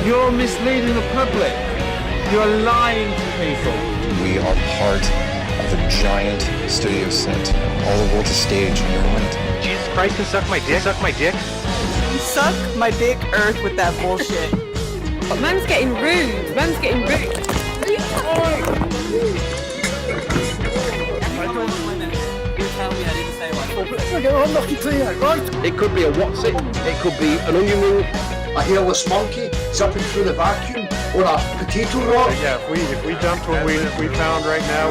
You're misleading the public. You're lying to people. We are part of a giant studio set. All the world's a stage, and you're on it. Jesus Christ, can suck my dick. Suck my dick. Suck my dick, Earth, with that bullshit. Man's getting rude. Man's getting rude. It could be a what's it? It could be an onion ring. A hairless monkey zipping through the vacuum, or a potato rock. Yeah, if we dumped what we found right now,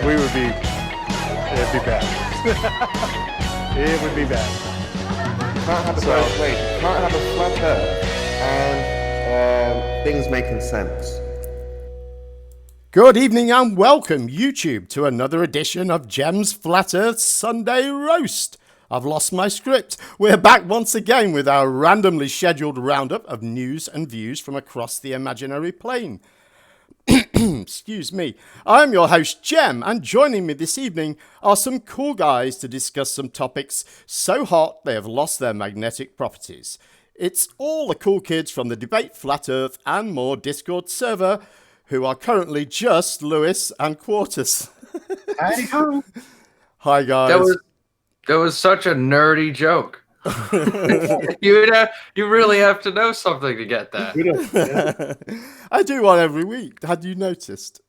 we would be, it'd be bad. It would be bad. Can't have can't have a flat earth and things making sense. Good evening and welcome, YouTube, to another edition of Gem's Flat Earth Sunday Roast. I've lost my script. We're back once again with our randomly scheduled roundup of news and views from across the imaginary plane. Excuse me. I'm your host, Gem, and joining me this evening are some cool guys to discuss some topics so hot they have lost their magnetic properties. It's all the cool kids from the Debate Flat Earth and More Discord server, who are currently just Lewis and Quartus. Howdy-ho. Hi, guys. That was such a nerdy joke. You really have to know something to get that. I do one every week. Had you noticed?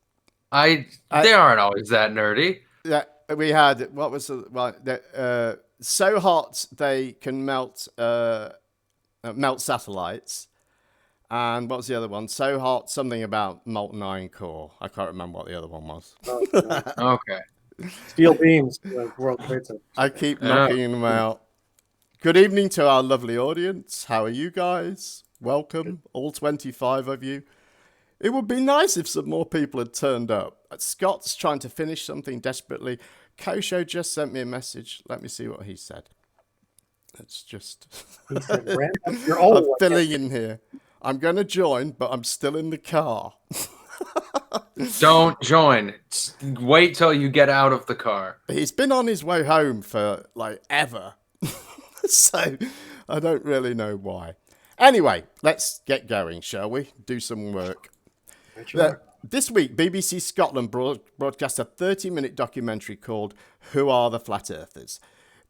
They aren't always that nerdy. Yeah, we had so hot they can melt satellites. And what was the other one? So hot, something about molten iron core. I can't remember what the other one was. Okay. Steel beams, World Trade Center. I keep knocking them out. Good evening to our lovely audience. How are you guys? Welcome, all 25 of you. It would be nice if some more people had turned up. Scott's trying to finish something desperately. Kosho just sent me a message. Let me see what he said. It's just... You're old. I'm filling in here. I'm going to join, but I'm still in the car. Don't join. Wait till you get out of the car. He's been on his way home for, ever. So, I don't really know why. Anyway, let's get going, shall we? Do some work. Sure. This week, BBC Scotland broadcast a 30-minute documentary called Who Are the Flat Earthers?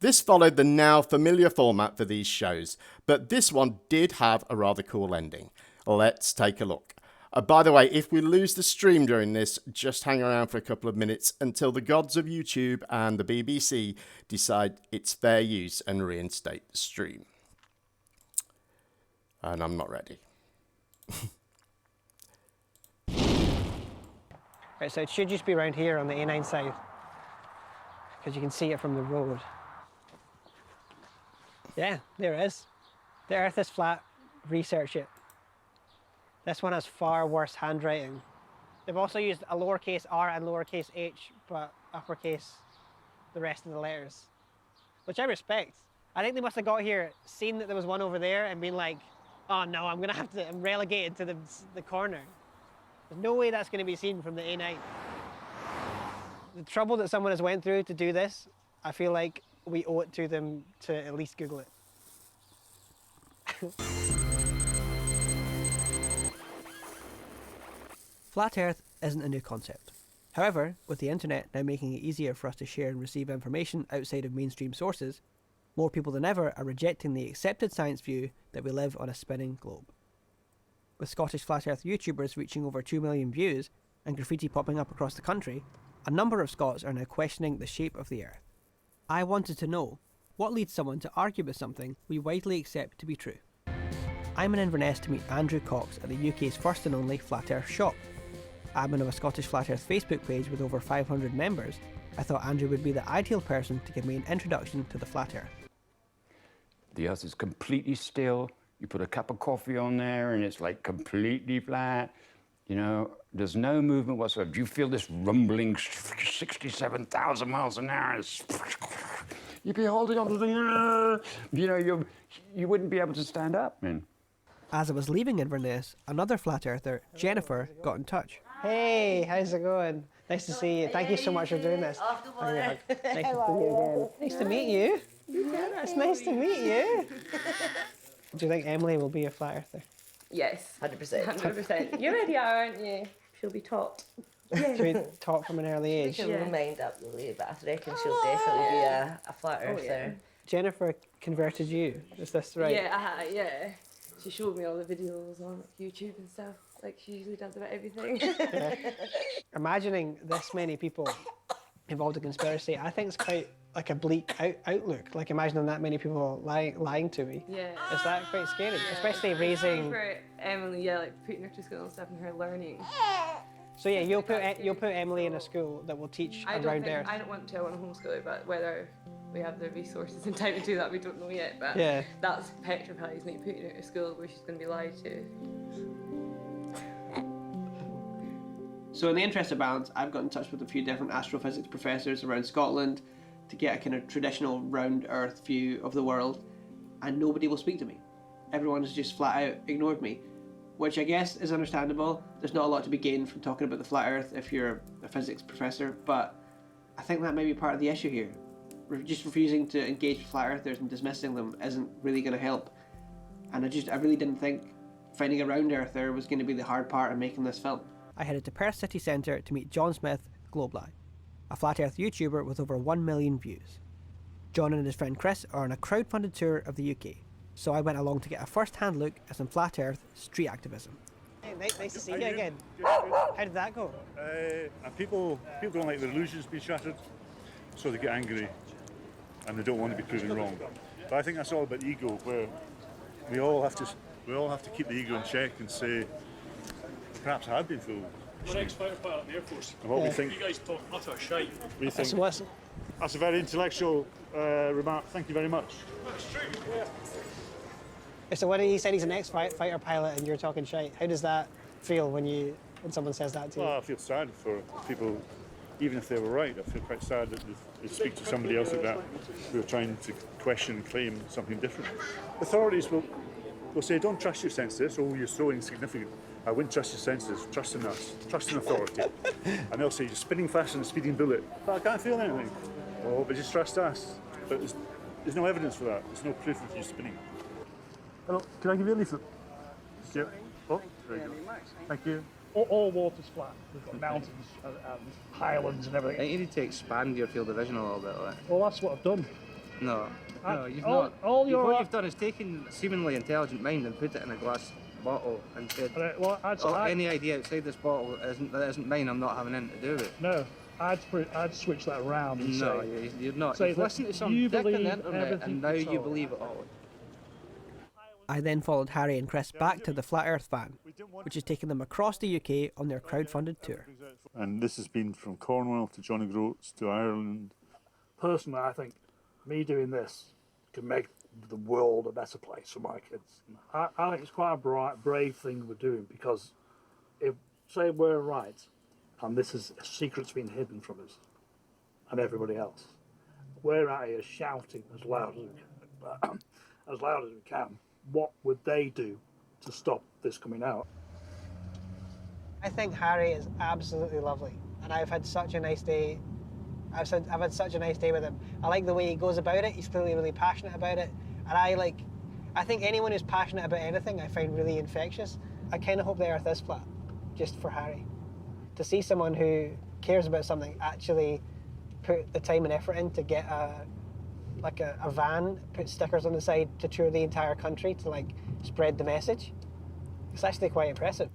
This followed the now familiar format for these shows, but this one did have a rather cool ending. Let's take a look. By the way, if we lose the stream during this, just hang around for a couple of minutes until the gods of YouTube and the BBC decide it's fair use and reinstate the stream. And I'm not ready. Right, so it should just be around here on the A9 side, because you can see it from the road. Yeah, there it is. The Earth is flat. Research it. This one has far worse handwriting. They've also used a lowercase r and lowercase h, but uppercase the rest of the letters, which I respect. I think they must have got here, seen that there was one over there, and been like, "Oh no, I'm relegated to the corner." There's no way that's going to be seen from the A9. The trouble that someone has went through to do this, I feel like we owe it to them to at least Google it. Flat Earth isn't a new concept. However, with the internet now making it easier for us to share and receive information outside of mainstream sources, more people than ever are rejecting the accepted science view that we live on a spinning globe. With Scottish Flat Earth YouTubers reaching over 2 million views and graffiti popping up across the country, a number of Scots are now questioning the shape of the Earth. I wanted to know, what leads someone to argue with something we widely accept to be true? I'm in Inverness to meet Andrew Cox at the UK's first and only Flat Earth shop. Admin of a Scottish Flat Earth Facebook page with over 500 members, I thought Andrew would be the ideal person to give me an introduction to the Flat Earth. The Earth is completely still. You put a cup of coffee on there and it's like completely flat. You know, there's no movement whatsoever. Do you feel this rumbling 67,000 miles an hour? You'd be holding on to the, you wouldn't be able to stand up, man. As I was leaving Inverness, another Flat Earther, Jennifer, got in touch. Hey, how's it going? Nice to see you. Thank you so much for doing this. Nice to see you again. Nice to meet you. It's nice to meet you. Do you think Emily will be a Flat Earther? Yes. 100%. 100%. You already are, aren't you? She'll be taught. Should be taught from an early We age. can remind up Lily, but I reckon she'll definitely be a flat earther. yeah. Jennifer converted you. Is this right? Yeah, yeah. She showed me all the videos on YouTube and stuff, like she usually does about everything. Imagining this many people involved in conspiracy, I think it's quite like a bleak outlook. Like imagining that many people lying to me. Yeah. Is that quite scary? Especially raising. For Emily, yeah, like putting her to school and stuff and her learning. So yeah, you'll put Emily in a school that will teach around Earth. I don't want to. I want to homeschool her, but whether we have the resources and time to do that, we don't know yet. But yeah, that's petrifies me, putting her to school where she's going to be lied to. So in the interest of balance, I've got in touch with a few different astrophysics professors around Scotland to get a kind of traditional round Earth view of the world, and nobody will speak to me. Everyone has just flat out ignored me, which I guess is understandable. There's not a lot to be gained from talking about the flat Earth if you're a physics professor, but I think that may be part of the issue here. Just refusing to engage with flat earthers and dismissing them isn't really going to help. And I really didn't think finding a round earther was going to be the hard part of making this film. I headed to Perth city centre to meet John Smith, Globely, a flat earth YouTuber with over 1 million views. John and his friend Chris are on a crowd-funded tour of the UK, so I went along to get a first-hand look at some flat earth street activism. Hey, nice to see you again. How did that go? People don't like their illusions being shattered, so they get angry and they don't want to be proven wrong. But I think that's all about ego, where we all have to keep the ego in check and say, perhaps I have been fooled. We're ex-fighter pilot in the Air Force. And what we think. You guys talk utter shite. We think. That's a very intellectual remark. Thank you very much. That's true. Yeah. So when he said he's an ex-fighter pilot and you're talking shite, how does that feel when someone says that to you? Well, I feel sad for people, even if they were right. I feel quite sad that they speak to somebody else like that who are trying to question and claim something different. Authorities will say, don't trust your senses, oh, you're so insignificant. I wouldn't trust your senses, trust in us, trust in authority. And they'll say, you're spinning faster than a speeding bullet. But I can't feel anything. Oh, but just trust us. But there's no evidence for that. There's no proof of you spinning. Hello, can I give you a leaflet? Yeah. Oh, very good. Thank you. All water's flat. We've got mountains and highlands and everything. I think you need to expand your field of vision a little bit. Like. Well, that's what I've done. No, you've not. What you've done is taken a seemingly intelligent mind and put it in a glass bottle and said, any idea outside this bottle that isn't mine, I'm not having anything to do with it. No, I'd switch that around and say... you're not. Say You've listened to some dick on the internet and now you believe it all. I then followed Harry and Chris back to the Flat Earth van, which has taken them across the UK on their crowd-funded tour. And this has been from Cornwall to Johnny Groats to Ireland. Personally, I think me doing this can make the world a better place for my kids. I think it's quite a brave thing we're doing, because if, say we're right, and this is a secret's been hidden from us and everybody else, we're out here shouting as loud as we can. What would they do to stop this coming out? I think Harry is absolutely lovely, and I've had such a nice day. I've had such a nice day with him. I like the way he goes about it. He's clearly really passionate about it, and I think anyone who's passionate about anything I find really infectious. I kind of hope the Earth is flat, just for Harry. To see someone who cares about something actually put the time and effort in to get a van, put stickers on the side to tour the entire country to spread the message. It's actually quite impressive.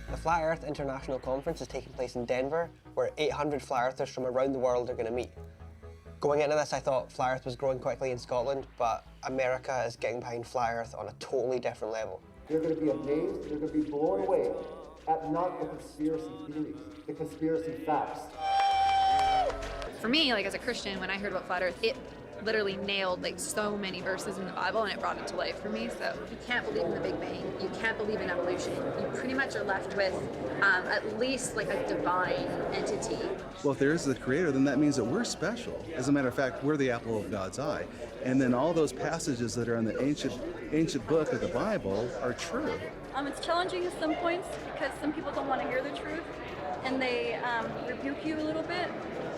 The Flat Earth International Conference is taking place in Denver, where 800 flat earthers from around the world are going to meet. Going into this, I thought flat earth was growing quickly in Scotland, but America is getting behind flat earth on a totally different level. They're going to be amazed, they're going to be blown away at not the conspiracy theories, the conspiracy facts. For me, as a Christian, when I heard about flat earth, it literally nailed so many verses in the Bible, and it brought it to life for me. So you can't believe in the Big Bang, you can't believe in evolution. You pretty much are left with at least a divine entity. Well, if there is the creator, then that means that we're special. As a matter of fact, we're the apple of God's eye. And then all those passages that are in the ancient book of the Bible are true. It's challenging at some points because some people don't want to hear the truth. and they rebuke you a little bit,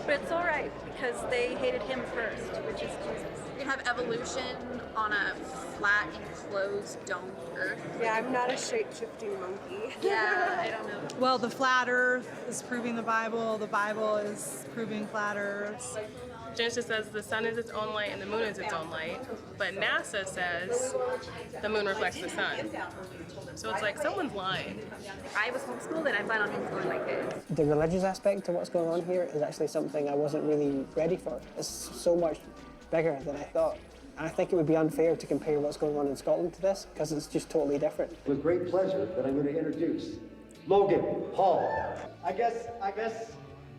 but it's all right because they hated him first, which is Jesus. You have evolution on a flat, enclosed, domed Earth. Yeah, I'm not a shape-shifting monkey. Yeah, I don't know. Well, the flat Earth is proving the Bible is proving flat Earth. Genesis says the sun is its own light and the moon is its own light, but NASA says the moon reflects the sun. So it's like someone's lying. I was homeschooled and I plan on homeschooling my kids. The religious aspect to what's going on here is actually something I wasn't really ready for. It's so much bigger than I thought. And I think it would be unfair to compare what's going on in Scotland to this, because it's just totally different. With great pleasure that I'm going to introduce Logan Paul. I guess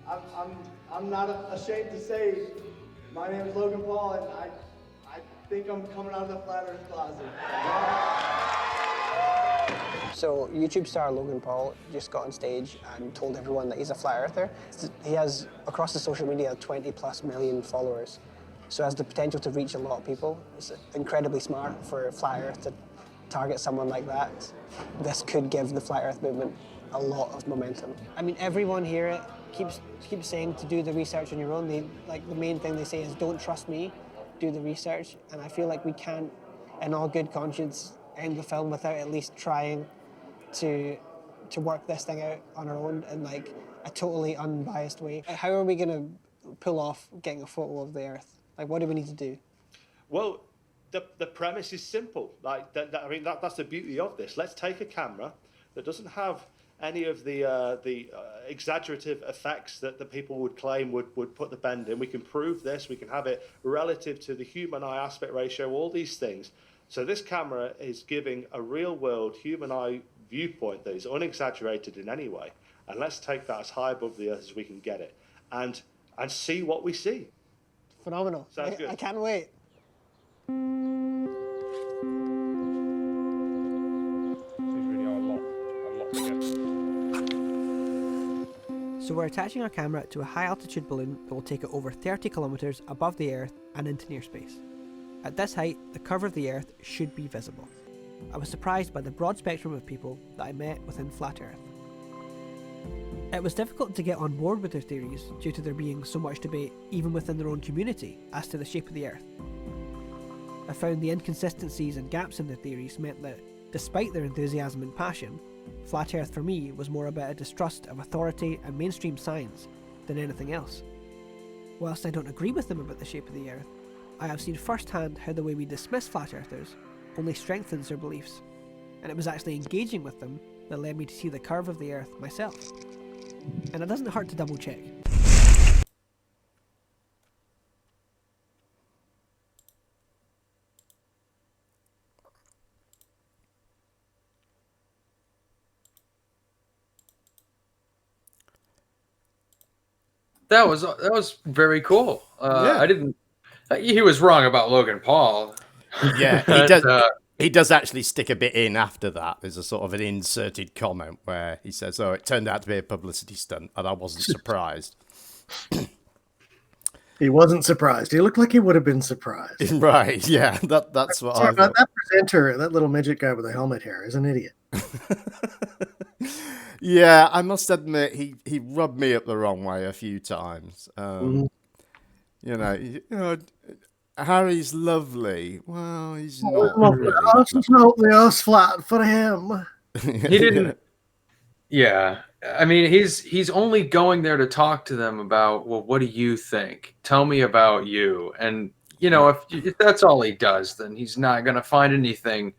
I'm not ashamed to say my name is Logan Paul, and I think I'm coming out of the flat earth closet. So YouTube star Logan Paul just got on stage and told everyone that he's a flat earther. He has, across the social media, 20+ million followers. So has the potential to reach a lot of people. It's incredibly smart for flat earth to target someone like that. This could give the flat earth movement a lot of momentum. I mean, everyone here keeps saying to do the research on your own. The main thing they say is don't trust me, do the research. And I feel like we can't, in all good conscience, end the film without at least trying to work this thing out on our own in like a totally unbiased way. How are we gonna pull off getting a photo of the Earth? Like, what do we need to do? Well, the premise is simple. Like that's the beauty of this. Let's take a camera that doesn't have any of the exaggerative effects that the people would claim would put the bend in. We can prove this. We can have it relative to the human eye aspect ratio, all these things. So this camera is giving a real-world human eye viewpoint that is unexaggerated in any way. And let's take that as high above the Earth as we can get it, and see what we see. Phenomenal. Sounds good. I can't wait. So we're attaching our camera to a high-altitude balloon that will take it over 30 kilometers above the Earth and into near space. At this height, the curve of the Earth should be visible. I was surprised by the broad spectrum of people that I met within Flat Earth. It was difficult to get on board with their theories due to there being so much debate even within their own community as to the shape of the Earth. I found the inconsistencies and gaps in their theories meant that, despite their enthusiasm and passion, Flat Earth for me was more about a distrust of authority and mainstream science than anything else. Whilst I don't agree with them about the shape of the Earth, I have seen firsthand how the way we dismiss Flat Earthers only strengthens their beliefs, and it was actually engaging with them that led me to see the curve of the Earth myself. And it doesn't hurt to double check. That was very cool. Yeah. I didn't. He was wrong about Logan Paul. Yeah, he does. He does actually stick a bit in after that. There's a sort of an inserted comment where he says, "Oh, it turned out to be a publicity stunt, and I wasn't surprised." He wasn't surprised. He looked like he would have been surprised. Right? Yeah, that's what I thought. That presenter, that little midget guy with the helmet hair, is an idiot. Yeah, I must admit he rubbed me up the wrong way a few times. You know, Harry's lovely. Well, he's not. It's not the Earth's flat for him. He didn't. Yeah, I mean, he's only going there to talk to them about, well, what do you think? Tell me about you. And you know, if that's all he does, then he's not gonna find anything.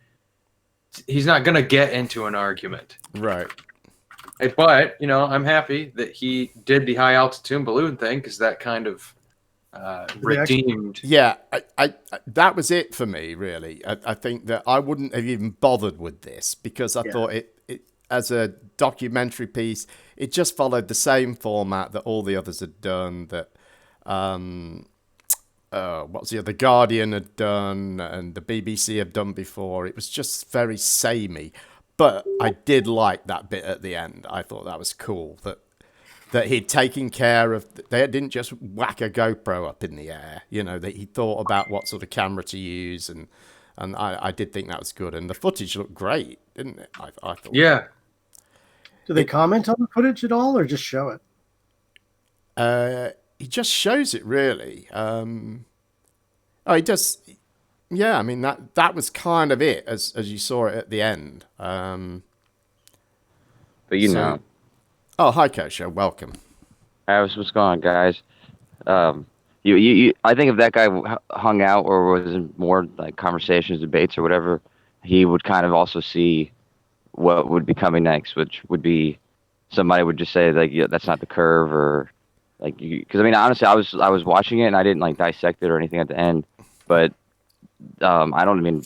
He's not gonna get into an argument. Right. But you know, I'm happy that he did the high altitude balloon thing, because that kind of redeemed. Yeah, I that was it for me, really. I think that I wouldn't have even bothered with this because I thought it as a documentary piece, it just followed the same format that all the others had done. That what's the other? Guardian had done and the BBC have done before. It was just very samey. But I did like that bit at the end. I thought that was cool. That he'd taken care of. They didn't just whack a GoPro up in the air. You know, that he thought about what sort of camera to use, and I did think that was good. And the footage looked great, didn't it? I thought. Yeah. Do they comment on the footage at all, or just show it? He just shows it, really. Oh, he does. Yeah, I mean that was kind of it as you saw it at the end. But you know. Oh, hi, Kosha. Welcome. What's going on, guys? You I think if that guy hung out or was in more like conversations, debates, or whatever, he would kind of also see what would be coming next, which would be somebody would just say like, yeah, that's not the curve, or like, because I mean, honestly, I was watching it and I didn't like dissect it or anything at the end, but I mean,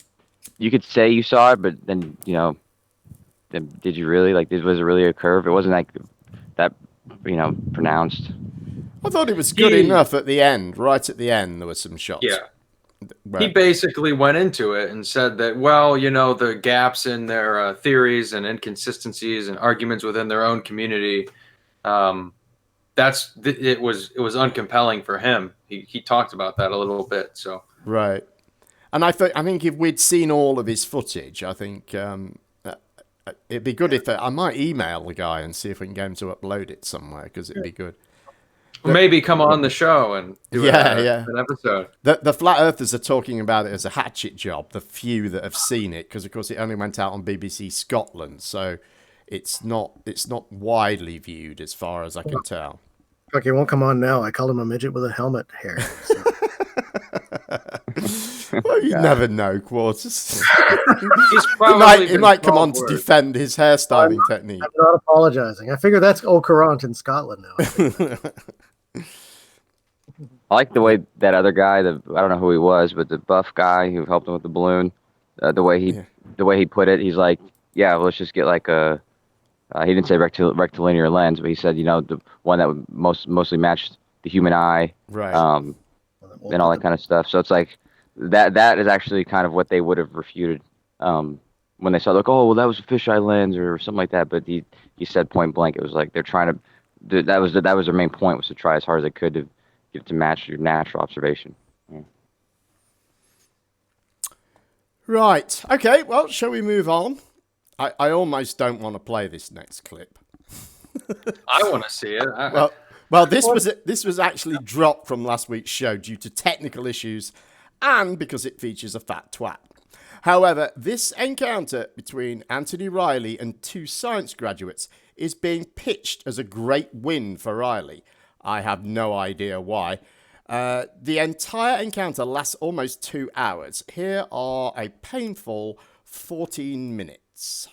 you could say you saw it, but then then did you really was it really a curve? It wasn't like that, pronounced. I thought it was good enough at the end. Right at the end, there were some shots. Yeah. He basically went into it and said that, well, the gaps in their theories and inconsistencies and arguments within their own community, it was uncompelling for him. He talked about that a little bit. So right, and I think if we'd seen all of his footage, I think it'd be good if I might email the guy and see if we can get him to upload it somewhere, because it'd be good. Maybe come on the show and do an episode. The flat earthers are talking about it as a hatchet job, the few that have seen it, because of course it only went out on BBC Scotland, so it's not widely viewed as far as I can tell. Fuck, he won't come on now. I called him a midget with a helmet hair. So. Well, you never know, Quarters. he might come on to defend his hairstyling technique. I'm not apologizing. I figure that's au courant in Scotland now. I like the way that other guy, I don't know who he was, but the buff guy who helped him with the balloon, the way he put it, he's like, yeah, well, let's just get like a, he didn't say rectilinear lens, but he said, the one that would mostly match the human eye, right? And all that kind of stuff. So it's like that is actually kind of what they would have refuted when they saw, like, oh, well, that was a fisheye lens or something like that. But he said point blank, it was like they're trying to, that was their main point, was to try as hard as they could to get it to match your natural observation. Yeah. Right. Okay. Well, shall we move on? I almost don't want to play this next clip. I want to see it. Well, this was actually dropped from last week's show due to technical issues and because it features a fat twat. However, this encounter between Anthony Riley and two science graduates is being pitched as a great win for Riley. I have no idea why. The entire encounter lasts almost 2 hours. Here are a painful 14 minutes.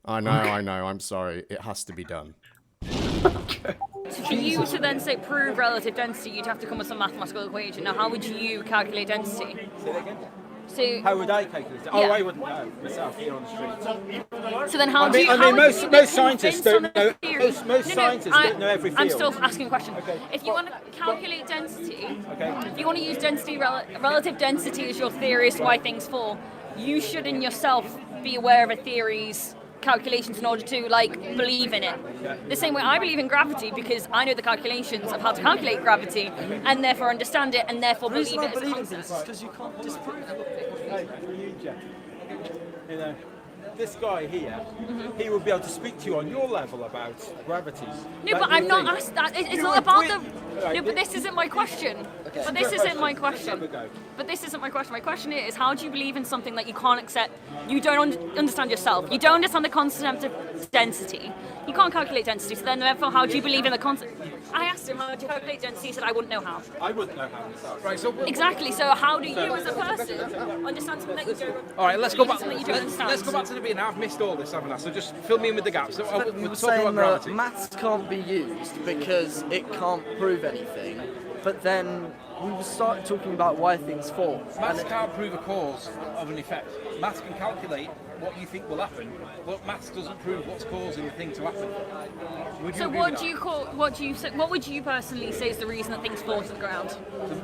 I know, I'm sorry. It has to be done. So for you to then say prove relative density, you'd have to come with some mathematical equation. Now, how would you calculate density? Say that again? So how would I calculate it? Oh, I wouldn't know myself here on the street. So then how do you... most scientists don't know. Most scientists don't know every field. I'm still asking a question. Okay. If you want to calculate density, if you want to use density, relative density as your theory as to why things fall, you should in yourself be aware of a theory's calculations in order to believe in it. The same way I believe in gravity because I know the calculations of how to calculate gravity and therefore understand it and therefore believe it as a concept. Because you can't disprove it. Hey, you, Jeff. You know, this guy here, he will be able to speak to you on your level about gravity. No, but I'm not asked that. It's not about the... No, but this isn't my question. But this isn't my question. But this isn't my question. My question is, how do you believe in something that you can't accept? You don't understand yourself. You don't understand the concept of density. You can't calculate density, so then therefore how do you believe in the concept? I asked him, how do you calculate density? He said, I wouldn't know how. I wouldn't know how myself. Right, so exactly, so how do you as a person understand something that you don't understand? All right, let's go back to the beginning. I've missed all this, haven't I? So just fill me in with the gaps. So we were saying that maths can't be used because it can't prove anything, but then we started talking about why things fall. Maths can't prove a cause of an effect. Maths can calculate what you think will happen, but maths doesn't prove what's causing the thing to happen. So what would you personally say is the reason that things fall to the ground?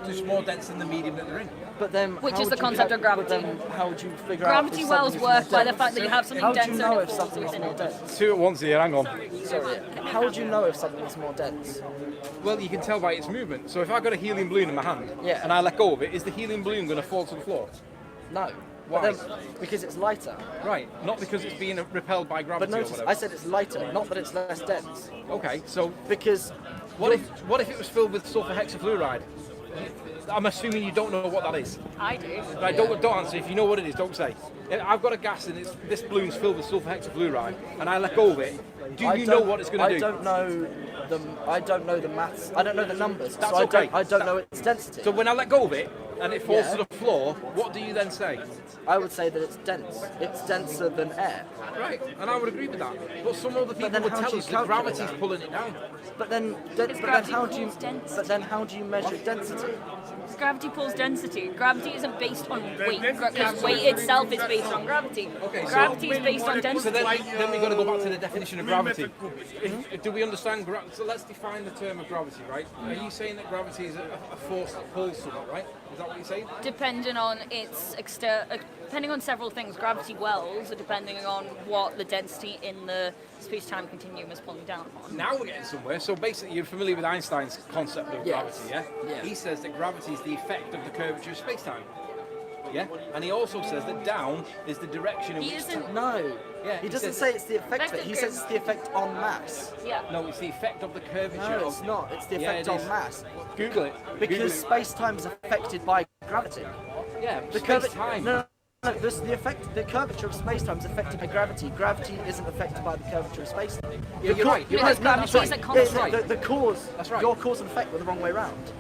Just more dense than the medium that they're in. But then, which is the concept of gravity. How would you figure gravity wells work by the fact that you have something denser. How do you know if something's more dense? Two at once here, hang on. Sorry. How would you know if something's more dense? Well, you can tell by its movement. So if I've got a helium balloon in my hand and I let go of it, is the helium balloon going to fall to the floor? No. Why? Because it's lighter. Right, not because it's being repelled by gravity But or notice, whatever. I said it's lighter, not that it's less dense. Okay, so because what if it was filled with sulfur hexafluoride? I'm assuming you don't know what that is. I do. Right, don't answer. If you know what it is, don't say. I've got a gas and this balloon's filled with sulfur hexafluoride, and I let go of it. Do you know what it's going to do? I don't know the maths. I don't know the numbers. That's so okay. I don't know its density. So when I let go of it and it falls to the floor, what do you then say? I would say that it's dense. It's denser than air. Right, and I would agree with that. But some other people would tell us that gravity's pulling it down. But then how do you measure density? Gravity pulls density. Gravity isn't based on weight, because weight itself is based on gravity. Okay, gravity is based on density. So then we've got to go back to the definition of gravity. Do we understand so let's define the term of gravity, right? Are you saying that gravity is a force that pulls something, right? Is that what you're saying? Depending on depending on several things, gravity wells are depending on what the density in the space-time continuum is pulling down on. Now we're getting somewhere. So basically, you're familiar with Einstein's concept of gravity, yeah? Yeah. He says that gravity is the effect of the curvature of space-time. Yeah, and he also says that down is the direction in which. No. Yeah. He doesn't say it's the effect of it. He says it's the effect on mass. Yeah. No, it's the effect of the curvature. No, it's not. It's the effect on mass. Google it. Because space-time is affected by gravity. Yeah. The space-time. No, the curvature of space-time is affected by gravity. Gravity isn't affected by the curvature of space-time. Yeah, you're right. You're right. Gravity is a constant. The cause. That's right. Your cause and effect were the wrong way round.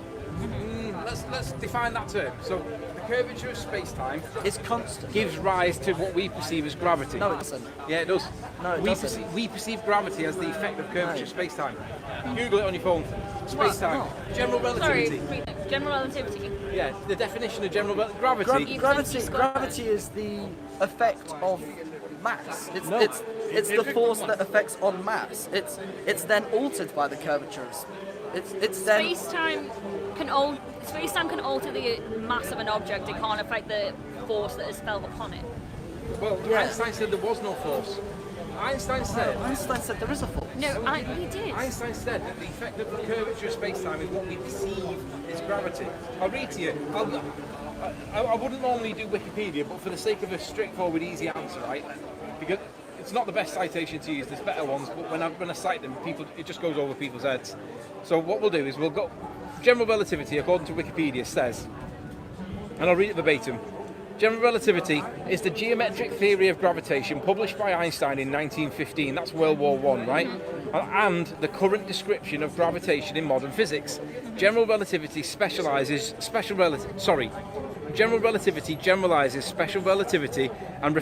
Let's define that term. So the curvature of space-time is constant. Gives rise to what we perceive as gravity. No, it doesn't. Yeah, it does. No, it doesn't. We perceive gravity as the effect of curvature of space-time. Google it on your phone. Space-time. General relativity. Sorry, general relativity. Yeah, the definition of general gravity. Gravity is the effect of mass. It's the force that affects on mass. It's then altered by the curvature. It's then Space-time can alter the mass of an object. It can't affect the force that is felt upon it. Well, Einstein said there was no force. Einstein said there is a force. No, he did. Einstein said that the effect of the curvature of space-time is what we perceive as gravity. I'll read to you. I wouldn't normally do Wikipedia, but for the sake of a straightforward, easy answer, right? Because it's not the best citation to use. There's better ones, but when I cite them, it just goes over people's heads. So what we'll do is we'll go. General relativity, according to Wikipedia, says, and I'll read it verbatim. General relativity is the geometric theory of gravitation published by Einstein in 1915. That's World War I, right? And the current description of gravitation in modern physics. General relativity General relativity generalizes special relativity and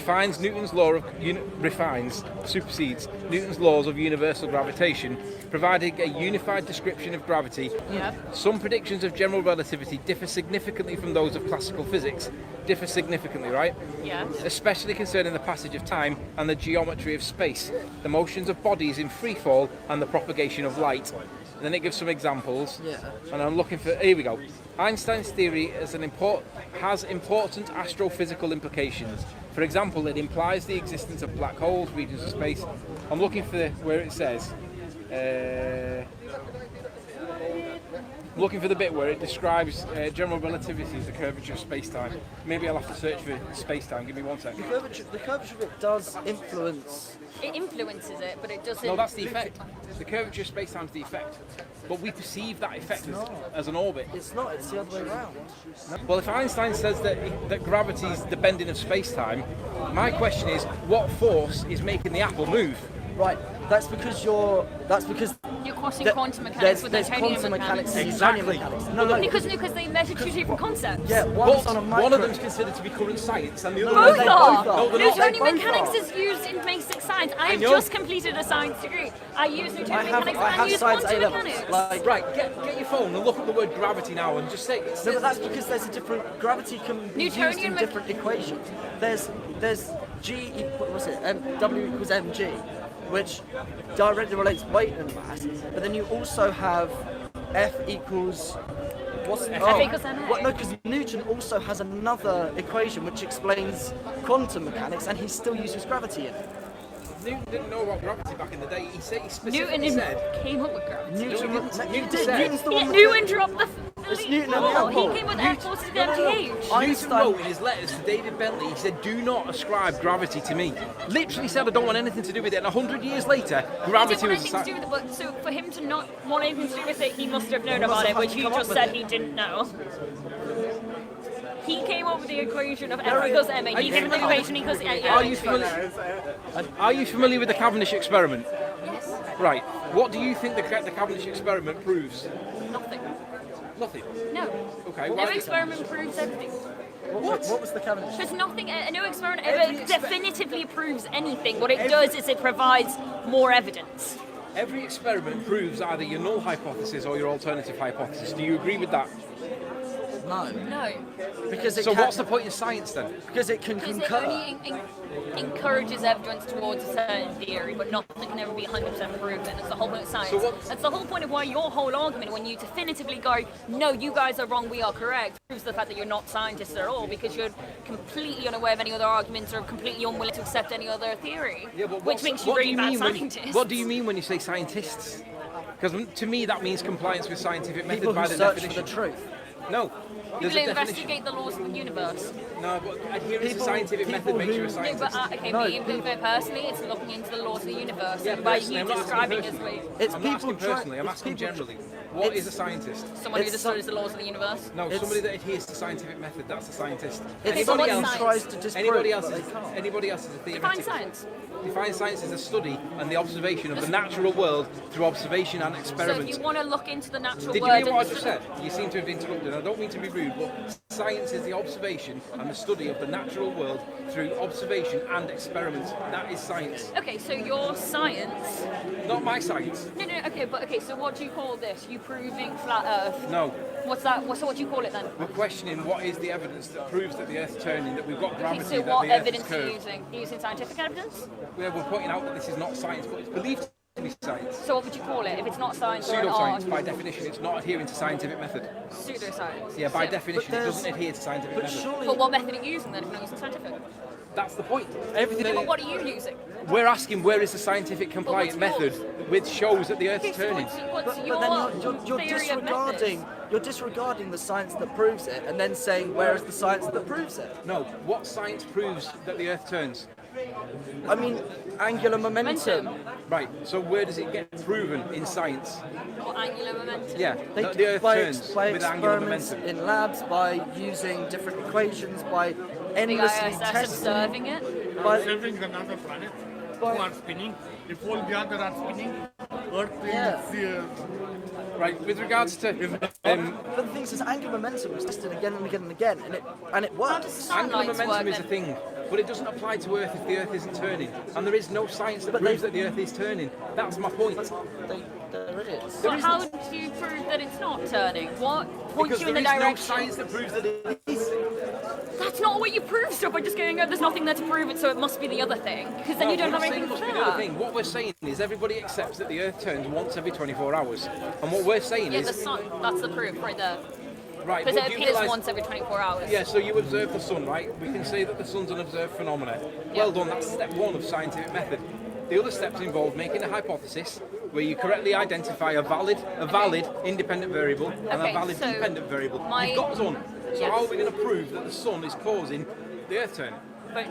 supersedes Newton's laws of universal gravitation, providing a unified description of gravity. Yeah. Some predictions of general relativity differ significantly from those of classical physics. Differ significantly, right? Yeah. Especially concerning the passage of time and the geometry of space, the motions of bodies in free fall and the propagation of light. And then it gives some examples. Yeah. And I'm looking for. Here we go. Einstein's theory has important astrophysical implications. For example, it implies the existence of black holes, regions of space. I'm looking for where it says. Looking for the bit where it describes general relativity as the curvature of space-time. Maybe I'll have to search for space-time. Give me 1 second. The curvature of it does influence. It influences it, but it doesn't. No, that's the effect. The curvature of space-time is the effect. But we perceive that effect as an orbit. It's not, it's the other way around. Well, if Einstein says that gravity is the bending of space-time, my question is, what force is making the apple move? Right, that's because you're crossing quantum mechanics with quantum mechanics. Exactly. No. Because they measure two different concepts. Yeah, one of them's considered to be current science, and the other both one are. No, they're not. Newtonian mechanics is used in basic science. I have just completed a science degree. I use Newtonian mechanics and I use quantum mechanics. Right, get your phone and look at the word gravity now and just say it. No, but that's because there's a different gravity can be used in different equations. There's G equals W equals mg, which directly relates weight and mass. But then you also have F equals. F equals ma. No, because Newton also has another equation which explains quantum mechanics, and he still uses gravity in it. Newton didn't know about gravity back in the day. He specifically Newton said came up with gravity. Newton Newton dropped the Absolutely Newton and not. He Hubble. came with Air Forces the MGH. Newton wrote in his letters to David Bentley, he said, do not ascribe gravity to me. Literally said, I don't want anything to do with it. And 100 years later, gravity was... He didn't want anything to do with it, but so for him to not want anything to do with it, he must have known about it, which he just said he didn't know. He came up with the equation of M equals MA. He came up with the equation equals Are you familiar with the Cavendish experiment? Yes. Right. What do you think the Cavendish experiment proves? Nothing. Nothing? No. Okay. No experiment proves everything. What was the Cavendish? There's nothing, no experiment ever definitively proves anything. What it does is it provides more evidence. Every experiment proves either your null hypothesis or your alternative hypothesis. Do you agree with that? No. No. Because so what's the point in science then? Because it can concur. It only encourages evidence towards a certain theory, but nothing can ever be 100% proven. That's the whole point of science. That's the whole point of why your whole argument, when you definitively go, no, you guys are wrong, we are correct, proves the fact that you're not scientists at all, because you're completely unaware of any other arguments or completely unwilling to accept any other theory, which makes you really bad scientists. What do you mean when you say scientists? Because to me that means compliance with scientific method People by who the search definition. for the truth. No. People who investigate the laws of the universe. No, but adherence to scientific method makes you a scientist. But personally, it's looking into the laws of the universe. Yeah, and by personally, you I'm not describing asking as way. I'm not asking personally, I'm asking generally. What is a scientist? Someone who studies the laws of the universe? No, somebody that adheres to scientific method, that's a scientist. Anybody else tries to disprove anybody else is a theoretical. Define science. Define science as a study and the observation of the natural world through observation and experiment. So if you want to look into the natural Did world... you hear what I just said? You seem to have interrupted. I don't mean to be rude, but science is the observation and the study of the natural world through observation and experiment. That is science. Okay, so your science... Not my science. No, okay, so what do you call this? You proving flat Earth? No. What's that? So what do you call it then? We're questioning what is the evidence that proves that the Earth's turning, that we've got gravity, Okay, so that what the Earth evidence is are you curved. using? Are you using scientific evidence? We're pointing out that this is not science, but it's believed to be science. So what would you call it if it's not science or an Pseudoscience, art? by definition, it's not adhering to scientific method. Pseudoscience. Yeah, by definition, it doesn't adhere to scientific method. But what method are you using then if you're not using scientific? That's the point. Everything. But what are you using? We're asking where is the scientific compliant method which shows that the Earth is turning. What's your you're theory of methods? You're disregarding the science that proves it and then saying where is the science that proves it? No, what science proves that the Earth turns? I mean, angular momentum. Right, so where does it get proven in science? What, angular momentum? Yeah, They that the Earth turns by with angular experiments momentum. in labs, by using different equations, by endlessly ISS testing. observing it? By observing another planet who are spinning. If all the others are spinning, Earth is Right, with regards to... but the thing is, angular momentum is tested again and again and again, and it works. Angular momentum is a thing, but it doesn't apply to Earth if the Earth isn't turning. And there is no science that proves that the Earth is turning. That's my point. There is. So how do you prove that it's not turning? What points Because you in the there is no direction? science that proves that it is. That's not what you prove stuff by just going, oh, there's nothing there to prove it, so it must be the other thing. Because then you don't have anything for that. What we're saying is everybody accepts that the Earth turns once every 24 hours. And what we're saying Yeah, is... the sun, that's the proof right there. Right, Because but it do you appears realise- once every 24 hours. Yeah, so you observe the sun, right? We can say that the sun's an observed phenomenon. Well done, that's step one of scientific method. The other steps involve making a hypothesis where you correctly identify a valid independent variable and Okay, a valid so dependent variable. my- You've got the sun. So Yes. how are we going to prove that the sun is causing the Earth turning? But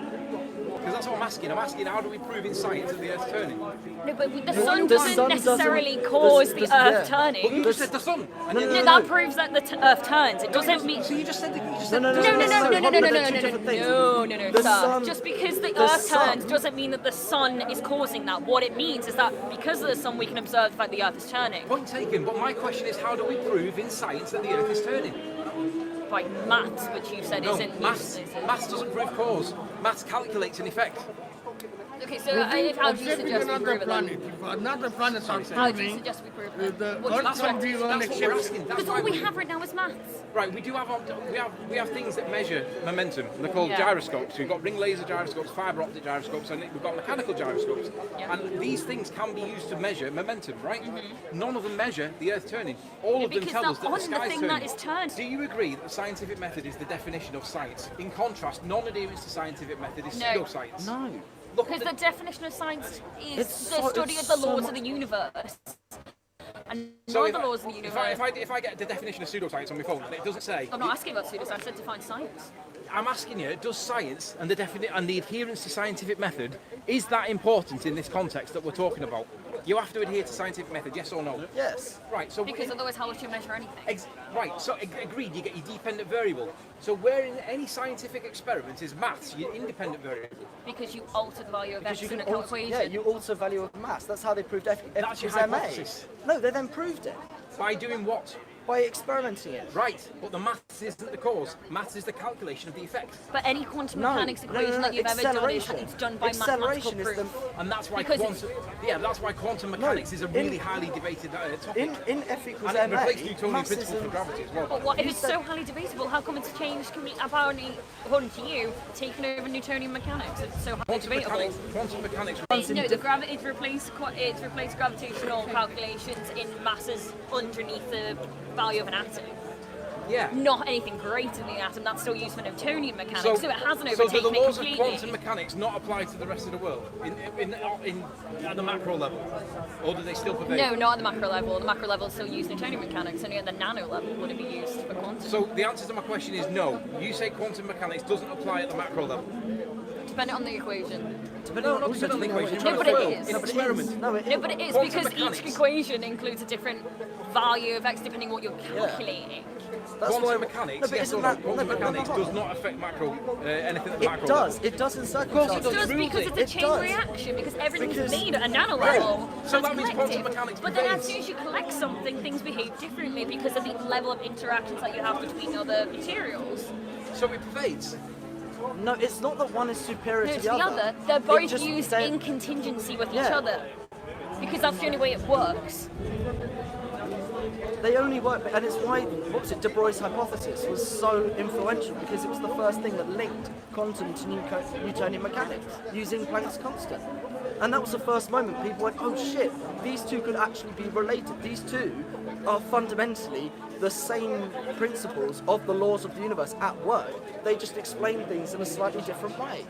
Because that's what I'm asking. I'm asking how do we prove in science that the Earth's turning? no, but the The sun sun doesn't necessarily cause the Earth turning. But you just said the sun. And No, that proves that the Earth turns. It doesn't mean. So you just said that. You just No, said no, no, No, no, no, no, no, no, no, no, no, they're two no, different things. no, The sir. sun- Just because the the Earth sun- turns doesn't mean that the sun is causing that. What it means is that because of the sun, we can observe the fact the Earth is turning. Point taken. But my question is, how do we prove in science that the Earth is turning? By maths, which you said No, isn't maths. useless. Maths doesn't prove cause. Maths calculates an effect. Okay, so how do you observing suggest we another prove it then? planet. If another planet are How do you spinning, suggest we prove it? the What do you Earth can be one That's what we're asking. exception. That's Because why all we have right now is maths. Right, we do have we have things that measure momentum. They're called Yeah. gyroscopes. We've got ring laser gyroscopes, fibre optic gyroscopes, and we've got mechanical gyroscopes. Yeah. And these things can be used to measure momentum, right? None of them measure the Earth turning. All of them because tell us that the on the sky's thing turning. that is turned. Do you agree that the scientific method is the definition of science? In contrast, non-adherence to scientific method is No. pseudoscience. No. Look Because at the definition of science is It's the so- study of it's the so laws mu- of the universe. And So none if of the laws I, in the if, universe. if I get the definition of pseudoscience on my phone, and it doesn't say. I'm not asking about pseudoscience. I said define science. I'm asking you, does science and the adherence to scientific method, is that important in this context that we're talking about? You have to adhere to scientific method, yes or no? Yes. Right, so... Because otherwise how would you measure anything? Right, so agreed, you get your dependent variable. So where in any scientific experiment is maths your independent variable? Because you alter the value of Because x you in can a alter, equation. yeah, you alter value of mass. That's how they proved F That's your equals MA. hypothesis. No, they then proved it. By doing what? By experimenting it. Right, but the maths isn't the cause. Maths is the calculation of the effect. But any quantum mechanics equation that you've ever done it's done by mathematical proof. And that's why quantum mechanics is a really highly debated topic. In F equals and it MA, reflects Newtonian mass principle isn't- for gravity as well. But what if it's so highly debatable? How come it's changed apparently, according to you, taken over Newtonian mechanics? It's so highly debatable. Quantum mechanics. No, it's replaced gravitational calculations in masses underneath the value of an atom. Yeah. Not anything greater than the atom. That's still used for Newtonian mechanics, so it hasn't overtaken so do the laws it of completely. quantum mechanics not apply to the rest of the world at the macro level, or do they still pervade? No, not at the macro level. The macro level still use Newtonian mechanics. Only at the nano level would it be used for quantum. So the answer to my question is no. You say quantum mechanics doesn't apply at the macro level. Depending on the equation. No, not depending on the equation. No, but it is. In experiment. No, but it is Quantum because mechanics. each equation includes a different value of x depending on what you're calculating. Quantum mechanics, yes or no? Quantum mechanics does not affect anything at the macro level. It does in It circumstances. does because it's a chain reaction, because everything's made at a nano level. So it's that means collective. quantum mechanics But then as pervades. soon as you collect something, things behave differently because of the level of interactions that you have between other materials. So it pervades. No, it's not that one is superior No, to to the other. They're It both just- used they- in contingency with each Yeah. other. Because that's the only way it works. They only work, and it's why, De Broglie's hypothesis was so influential, because it was the first thing that linked quantum to Newtonian mechanics, using Planck's constant. And that was the first moment people went, oh shit, these two could actually be related. These two are fundamentally the same principles of the laws of the universe at work. They just explain things in a slightly different way.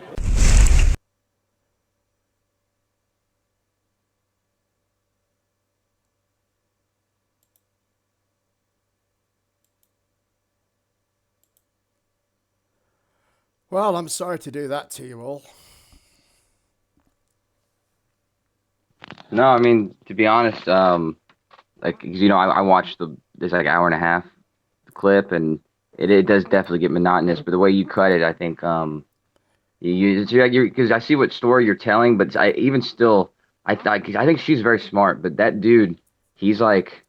Well, I'm sorry to do that to you all. No, I mean, to be honest, like, 'cause, you know, I watched this like hour and a half clip, and it does definitely get monotonous. But the way you cut it, I think, because I see what story you're telling, but even still, I think she's very smart. But that dude, he's like,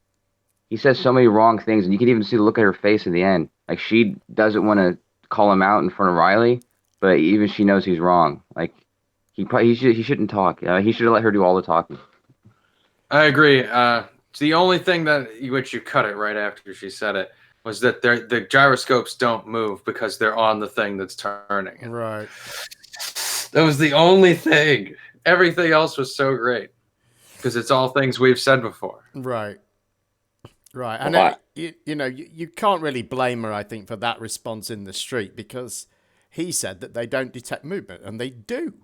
he says so many wrong things, and you can even see the look at her face in the end. Like, she doesn't want to call him out in front of Riley, but even she knows he's wrong. Like, he shouldn't talk. He should have let her do all the talking. I agree. It's the only thing which you cut it right after she said it was that the gyroscopes don't move because they're on the thing that's turning. Right. That was the only thing. Everything else was so great because it's all things we've said before. Right. Right. And you can't really blame her, I think, for that response in the street, because he said that they don't detect movement, and they do.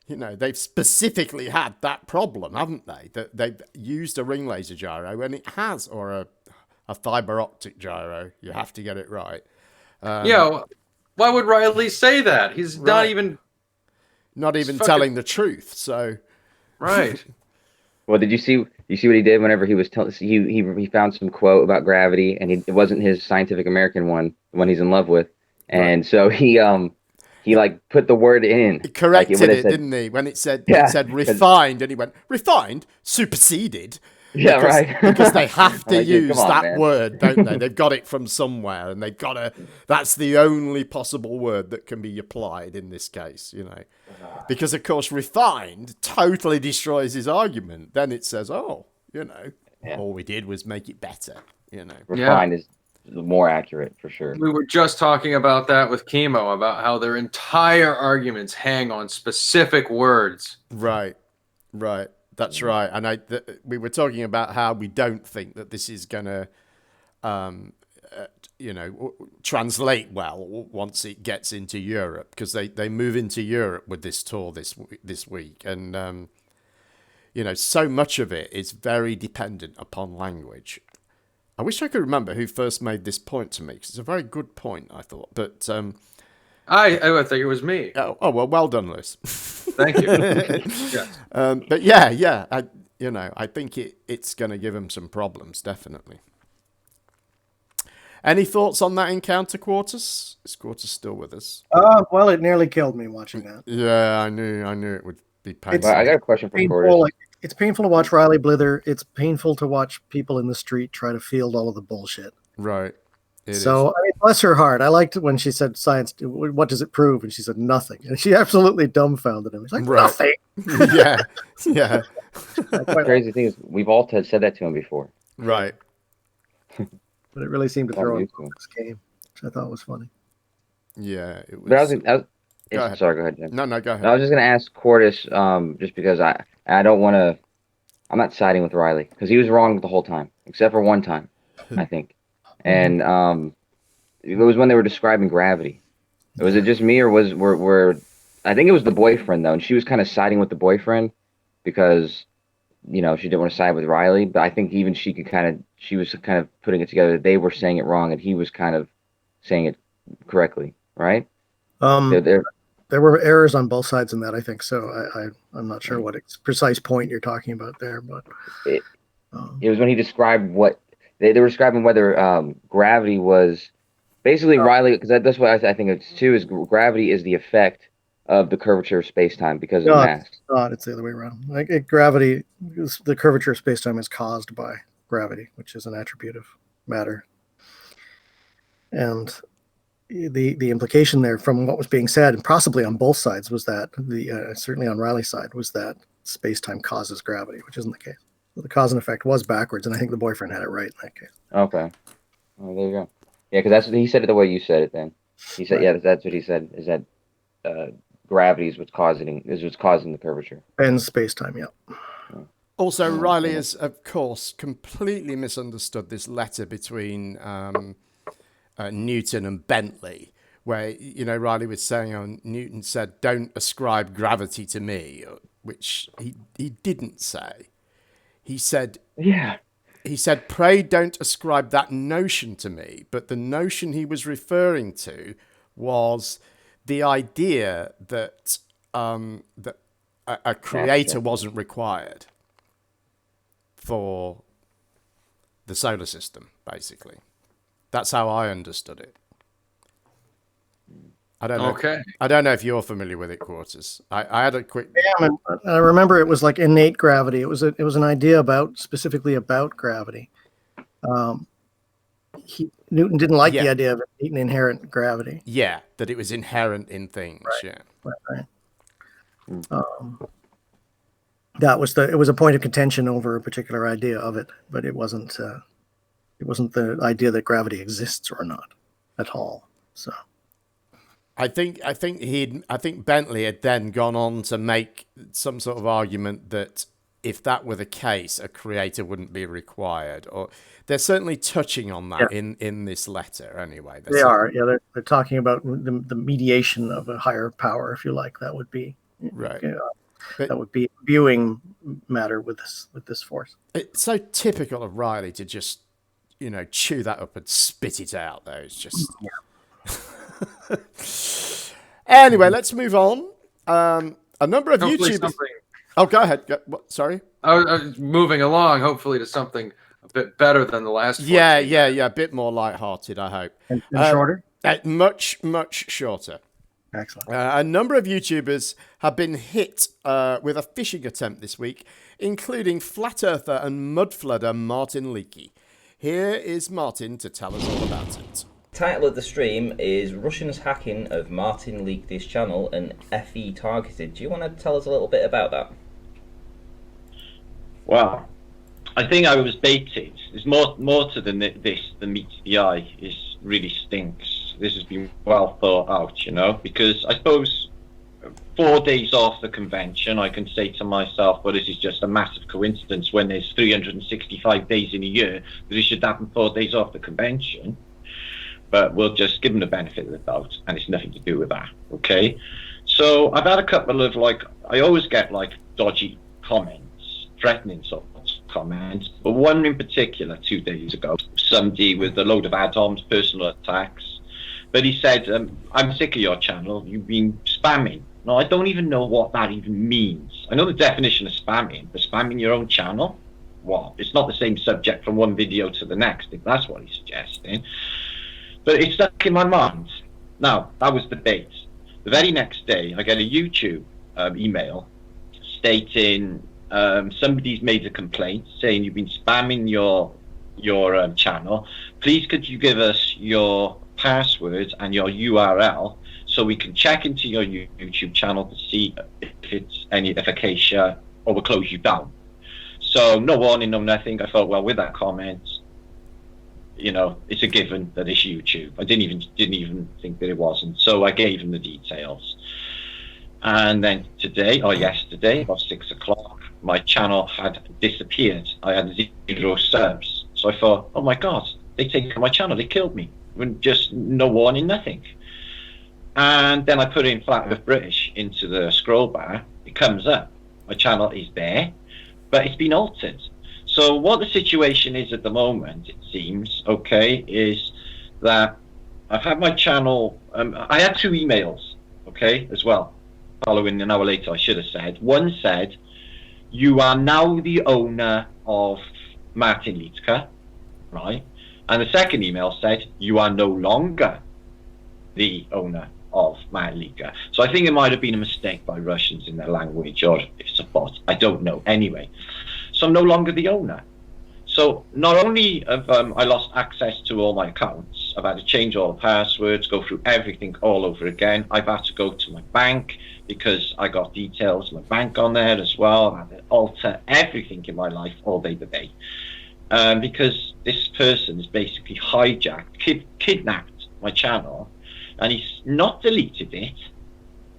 They've specifically had that problem, haven't they? That they've used a ring laser gyro, and it has, or a fiber optic gyro. You have to get it right. Why would Riley say that? He's not even telling the truth. So, right. Well, did you see what he did whenever he was he found some quote about gravity, and it wasn't his Scientific American one, the one he's in love with, and so he like put the word in. He corrected it, didn't he? When it said refined, and he went, refined, superseded. Yeah, because, right. Because they have to use that man. word, don't they? They've got it from somewhere, and they've got to. That's the only possible word that can be applied in this case, Because of course, refined totally destroys his argument. Then it says, all we did was make it better. Refined is more accurate for sure. We were just talking about that with Chemo, about how their entire arguments hang on specific words. Right. That's right. And we were talking about how we don't think that this is going to, translate well once it gets into Europe, because they move into Europe with this tour this week. And, You know, so much of it is very dependent upon language. I wish I could remember who first made this point to me, because it's a very good point, I thought. But I think it was me. Oh well done, Lewis. Thank you. Yes. But yeah, I think it's going to give him some problems, definitely. Any thoughts on that encounter, Quartus? Is Quartus still with us? Well, it nearly killed me watching that. Yeah, I knew it would be painful. Well, I got a question for painful, Quartus. it's painful to watch Riley blither. It's painful to watch people in the street try to field all of the bullshit. Right. I mean, bless her heart. I liked when she said, "Science, what does it prove?" And she said, "Nothing." And she absolutely dumbfounded him. He's like, Right. "Nothing." yeah. The crazy thing is, we've all said that to him before. Right. But it really seemed to throw him off this game, which I thought was funny. Yeah, it was. But sorry, go ahead, Jim. No, go ahead. I was just going to ask Quartus, just because I don't want to. I'm not siding with Riley because he was wrong the whole time, except for one time, I think. And it was when they were describing gravity. Was it just me, or were I think it was the boyfriend though, and she was kind of siding with the boyfriend because she didn't want to side with Riley. But I think even she was kind of putting it together that they were saying it wrong and he was kind of saying it correctly, right? There were errors on both sides in that, I think. So I'm not sure what precise point you're talking about there, but it was when he described what they were describing, whether gravity was basically Riley, because that's what I think it's too, is gravity is the effect of the curvature of space-time because of mass. It's the other way around. Gravity, the curvature of space-time is caused by gravity, which is an attribute of matter. And the implication there from what was being said, and possibly on both sides, was that certainly on Riley's side, was that space-time causes gravity, which isn't the case. The cause and effect was backwards, and I think the boyfriend had it right in that case. Okay. Oh, there you go. Yeah, because he said it the way you said it. Then he said, "Yeah, that's what he said. Is that gravity is what's causing the curvature." And space-time, yeah. Also, Riley has, of course, completely misunderstood this letter between Newton and Bentley, where Riley was saying, Newton said, "Don't ascribe gravity to me," which he didn't say. He said, "Yeah." He said, "Pray don't ascribe that notion to me." But the notion he was referring to was the idea that that a creator wasn't required for the solar system, basically. That's how I understood it. I don't know. Okay. I don't know if you're familiar with it, Quartus. I had a quick. Yeah, I remember it was like innate gravity. It was an idea specifically about gravity. Newton didn't like the idea of inherent gravity. Yeah, that it was inherent in things. Right. Yeah. Right. It was a point of contention over a particular idea of it, but it wasn't the idea that gravity exists or not at all. So. I think Bentley had then gone on to make some sort of argument that if that were the case, a creator wouldn't be required. Or they're certainly touching on that in this letter anyway. They are. Yeah, they're talking about the mediation of a higher power, if you like. That would be right. That would be viewing matter with this force. It's so typical of Riley to just chew that up and spit it out. Though it's just. Anyway, let's move on. A number of YouTubers. Oh, go ahead. What? Sorry. I was moving along, hopefully to something a bit better than the last. Yeah. A bit more lighthearted, I hope. And shorter. Much shorter. Excellent. A number of YouTubers have been hit with a phishing attempt this week, including Flat Earther and Mudflooder Martin Leakey. Here is Martin to tell us all about it. Title of the stream is Russians hacking of Martin leaked his channel and FE targeted. Do you want to tell us a little bit about that? Well, I think I was baited. There's more to than this than meets the eye. It really stinks. This has been well thought out, because I suppose 4 days off the convention, I can say to myself, well, this is just a massive coincidence when there's 365 days in a year that it should happen 4 days off the convention. But we'll just give them the benefit of the doubt, and it's nothing to do with that, okay? So I've had a couple of, I always get, dodgy comments, threatening sort of comments, but one in particular 2 days ago, somebody with a load of add-ons, personal attacks, but he said, I'm sick of your channel, you've been spamming. No, I don't even know what that even means. I know the definition of spamming, but spamming your own channel? What? It's not the same subject from one video to the next, if that's what he's suggesting. But it's stuck in my mind. Now, that was the bait. The very next day, I get a YouTube email stating somebody's made a complaint saying you've been spamming your channel. Please could you give us your passwords and your URL so we can check into your YouTube channel to see if it's any efficacious or we'll close you down. So no warning, no nothing. I thought, well, with that comment, you know, it's a given that it's YouTube. I didn't even think that it wasn't. So I gave him the details. And then yesterday, about 6 o'clock, my channel had disappeared. I had 0 subs. So I thought, oh my God, they taken my channel, they killed me. Just no warning, nothing. And then I put in Flat Earth British into the scroll bar. It comes up. My channel is there, but it's been altered. So what the situation is at the moment, it seems, okay, is that I've had my channel, I had 2 emails, okay, as well, following an hour later, I should have said. One said, you are now the owner of Martin Liedtke, right? And the second email said, you are no longer the owner of Martin Liedtke. So I think it might have been a mistake by Russians in their language, or if it's a bot, I don't know. Anyway, so I'm no longer the owner. So not only have I lost access to all my accounts, I've had to change all the passwords, go through everything all over again. I've had to go to my bank because I got details of my bank on there as well. I've had to alter everything in my life all day today. Because this person has basically hijacked, kidnapped my channel, and he's not deleted it,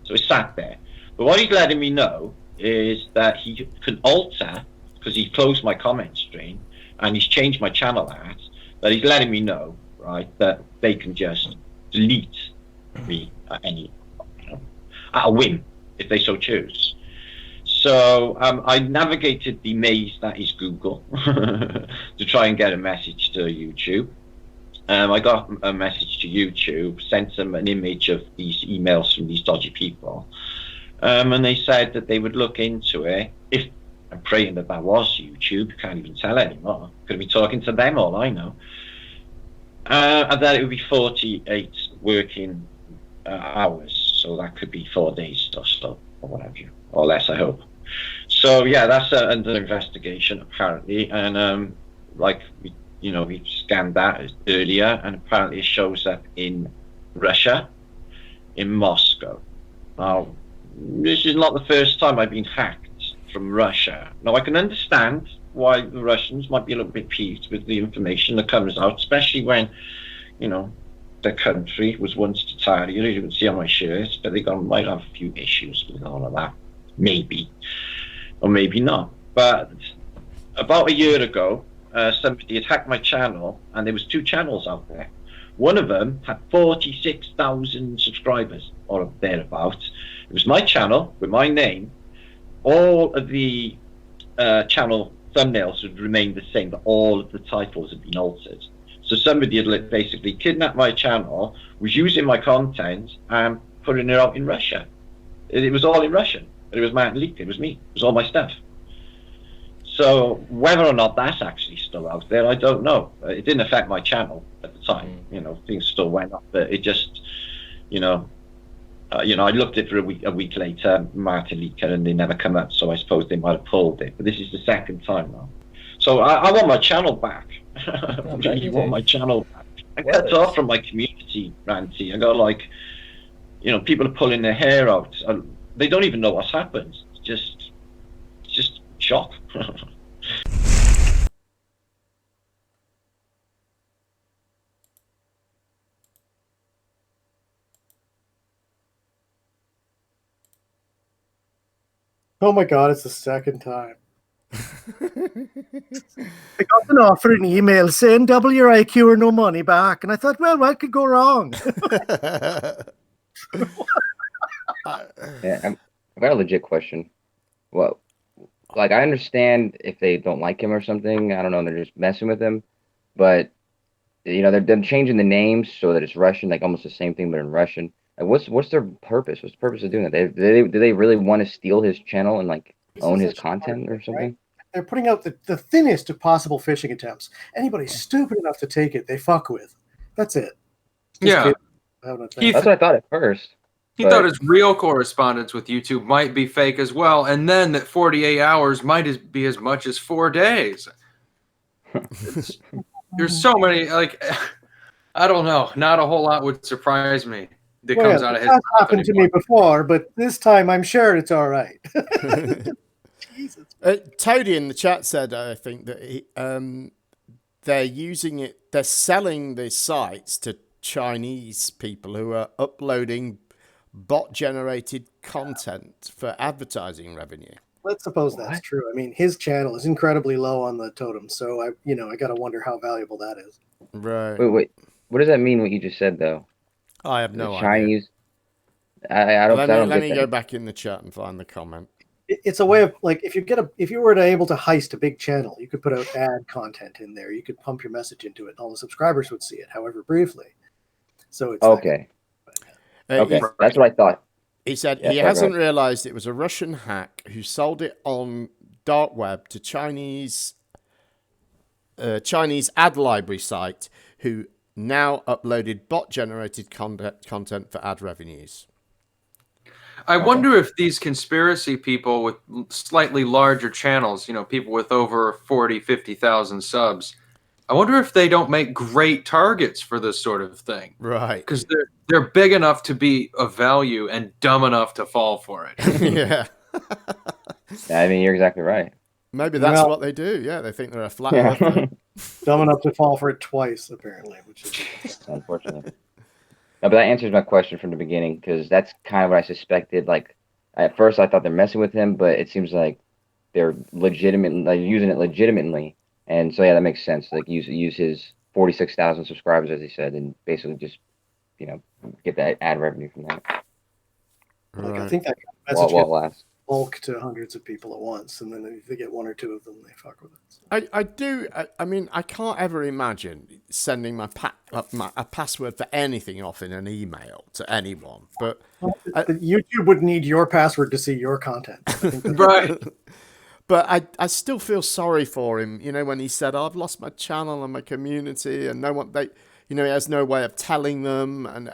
so it's sat there. But what he's letting me know is that he can alter, because he closed my comment stream, and he's changed my channel art, that he's letting me know, right, that they can just delete me at a whim, if they so choose. So I navigated the maze that is Google to try and get a message to YouTube. I got a message to YouTube, sent them an image of these emails from these dodgy people, and they said that they would look into it. If I'm praying that was YouTube, can't even tell anymore. Could be talking to them, all I know. And that it would be 48 working hours, so that could be 4 days or so, or whatever, or less, I hope. So yeah, that's under investigation apparently, and we scanned that earlier, and apparently it shows up in Russia, in Moscow. Now, this is not the first time I've been hacked from Russia. Now, I can understand why the Russians might be a little bit peeved with the information that comes out, especially when, you know, their country was once Flatardia, as you can see on my shirts, but they might have a few issues with all of that. Maybe. Or maybe not. But about a year ago, somebody had hacked my channel, and there was 2 channels out there. One of them had 46,000 subscribers, or thereabouts. It was my channel with my name. All of the channel thumbnails had remained the same, but all of the titles had been altered. So somebody had basically kidnapped my channel, was using my content and putting it out in Russia. It was all in Russian. It was Martin Liedtke, it was me, it was all my stuff. So whether or not that's actually still out there, I don't know. It didn't affect my channel at the time. You know, things still went up, but it just, I looked at it for a week later, Martin Liedtke, and they never come up, so I suppose they might have pulled it. But this is the second time now. So I want my channel back. I really want my channel back. I cut off from my community, Ranty. I got people are pulling their hair out. They don't even know what's happened. It's just shock. Oh my God, it's the second time. I got an offer in email saying double your IQ or no money back. And I thought, well, what could go wrong? Yeah, I've got a legit question. Well, like I understand if they don't like him or something. I don't know. They're just messing with him, but they're changing the names so that it's Russian, like almost the same thing but in Russian. Like, what's their purpose? What's the purpose of doing that? Do they really want to steal his channel and like own his content or something? Right? They're putting out the thinnest of possible phishing attempts. Anybody stupid enough to take it, they fuck with. That's it. Yeah. That's what I thought at first. He thought his real correspondence with YouTube might be fake as well, and then that 48 hours might be as much as 4 days. There's so many, like, I don't know. Not a whole lot would surprise me that comes out of his That's mouth happened to anymore. me before, but this time I'm sure it's all right. Jesus. Toady in the chat said, I think, that they're using it, they're selling the sites to Chinese people who are uploading bot-generated content for advertising revenue. Let's suppose that's true. I mean, his channel is incredibly low on the totem, so I got to wonder how valuable that is. Right. Wait. What does that mean? What you just said, though? I have no idea. Chinese. I don't. Let me go back in the chat and find the comment. It's a way of, like, if you were able to heist a big channel, you could put out ad content in there. You could pump your message into it, and all the subscribers would see it, however briefly. So it's okay. Okay, that's what I thought. He said he hasn't realized it was a Russian hack who sold it on dark web to Chinese ad library site who now uploaded bot-generated content for ad revenues. I wonder if these conspiracy people with slightly larger channels, people with over 40, 50,000 subs, I wonder if they don't make great targets for this sort of thing. Right. Because they're big enough to be of value and dumb enough to fall for it. Yeah. I mean, you're exactly right. Maybe that's what they do. Yeah, they think they're a flat earther. Dumb enough to fall for it twice, apparently. Which is unfortunate. No, but that answers my question from the beginning, because that's kind of what I suspected. Like, at first I thought they're messing with him, but it seems like they're using it legitimately. And so, yeah, that makes sense. Like, use his 46,000 subscribers, as he said, and basically just, get that ad revenue from that. Like, I think that message gets bulk to hundreds of people at once, and then if they get one or two of them, they fuck with it. So. I mean, I can't ever imagine sending a password for anything off in an email to anyone. But YouTube would need your password to see your content. Right. But I still feel sorry for him, when he said, I've lost my channel and my community, and he has no way of telling them, and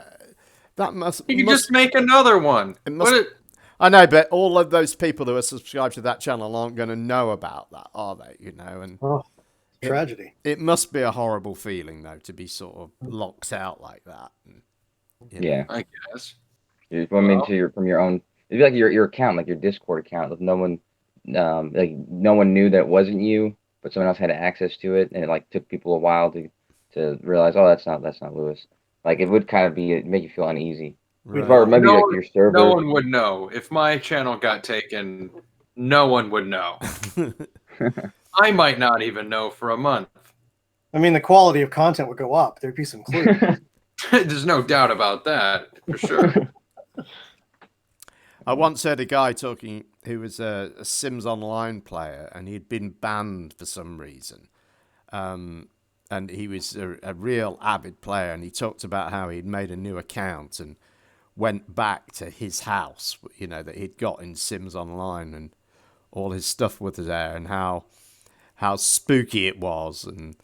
that must... You can just make another one. I know, but all of those people who are subscribed to that channel aren't going to know about that, are they? And tragedy. It must be a horrible feeling, though, to be sort of locked out like that. Yeah, I guess. You're coming from your own. It'd be like your account, like your Discord account. If no one knew that it wasn't you, but someone else had access to it, and it took people a while to realize, oh, that's not Lewis. Like, it would kind of make you feel uneasy. Right. Or maybe your server. No one would know. If my channel got taken, no one would know. I might not even know for a month. I mean, the quality of content would go up. There'd be some clues. There's no doubt about that, for sure. I once heard a guy talking who was a Sims Online player, and he'd been banned for some reason. And he was a real avid player, and he talked about how he'd made a new account and went back to his house, that he'd got in Sims Online, and all his stuff was there, and how spooky it was, and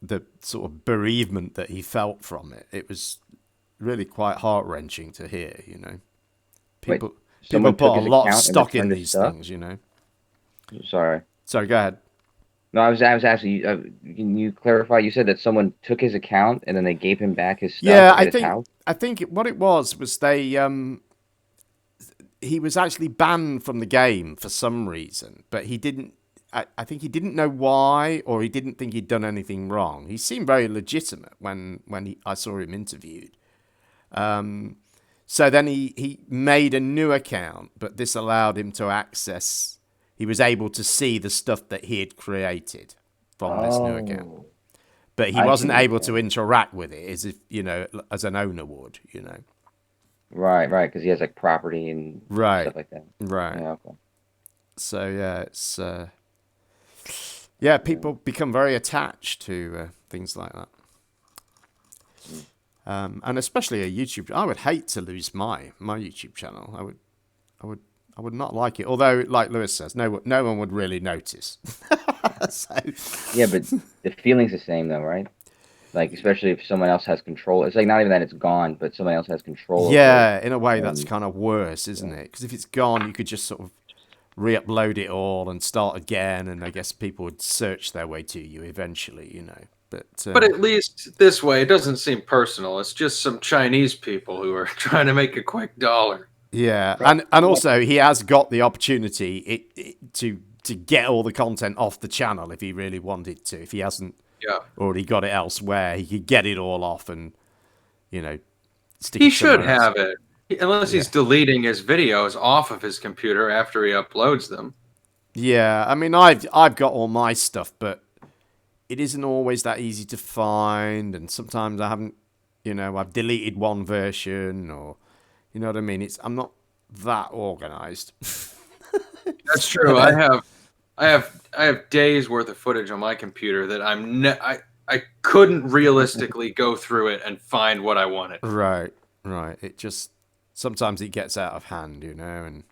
the sort of bereavement that he felt from it. It was really quite heart-wrenching to hear, People put a lot of stock in these things, Sorry. Sorry, go ahead. No, I was actually. Can you clarify? You said that someone took his account and then they gave him back his stuff. Yeah, I think what it was they he was actually banned from the game for some reason, but he didn't. I think he didn't know why, or he didn't think he'd done anything wrong. He seemed very legitimate when I saw him interviewed. So then he made a new account, but this allowed him to access. He was able to see the stuff that he had created from this new account, but he wasn't able to interact with it as if as an owner would. Right, because he has property and stuff like that. Right. Yeah, okay. So yeah, it's yeah, people become very attached to things like that. And especially a YouTube. I would hate to lose my YouTube channel. I would not like it. Although, like Lewis says, no one would really notice. So. Yeah, but the feeling's the same though, right? Like, especially if someone else has control. It's like not even that it's gone, but someone else has control. Yeah, over it. In a way, that's kind of worse, isn't it? Because if it's gone, you could just sort of re-upload it all and start again, and I guess people would search their way to you eventually, you know. But at least this way, it doesn't seem personal. It's just some Chinese people who are trying to make a quick dollar. Yeah, and also he has got the opportunity to get all the content off the channel if he really wanted to. If he hasn't already got it elsewhere, he could get it all off and, you know, stick He it should somewhere else. have it, unless he's deleting his videos off of his computer after he uploads them. Yeah, I mean, I've got all my stuff, but it isn't always that easy to find, and sometimes I haven't, you know, I've deleted one version, or, you know what I mean? I'm not that organized. That's true. I have days worth of footage on my computer that I couldn't realistically go through it and find what I wanted. Right. It just sometimes it gets out of hand, you know, and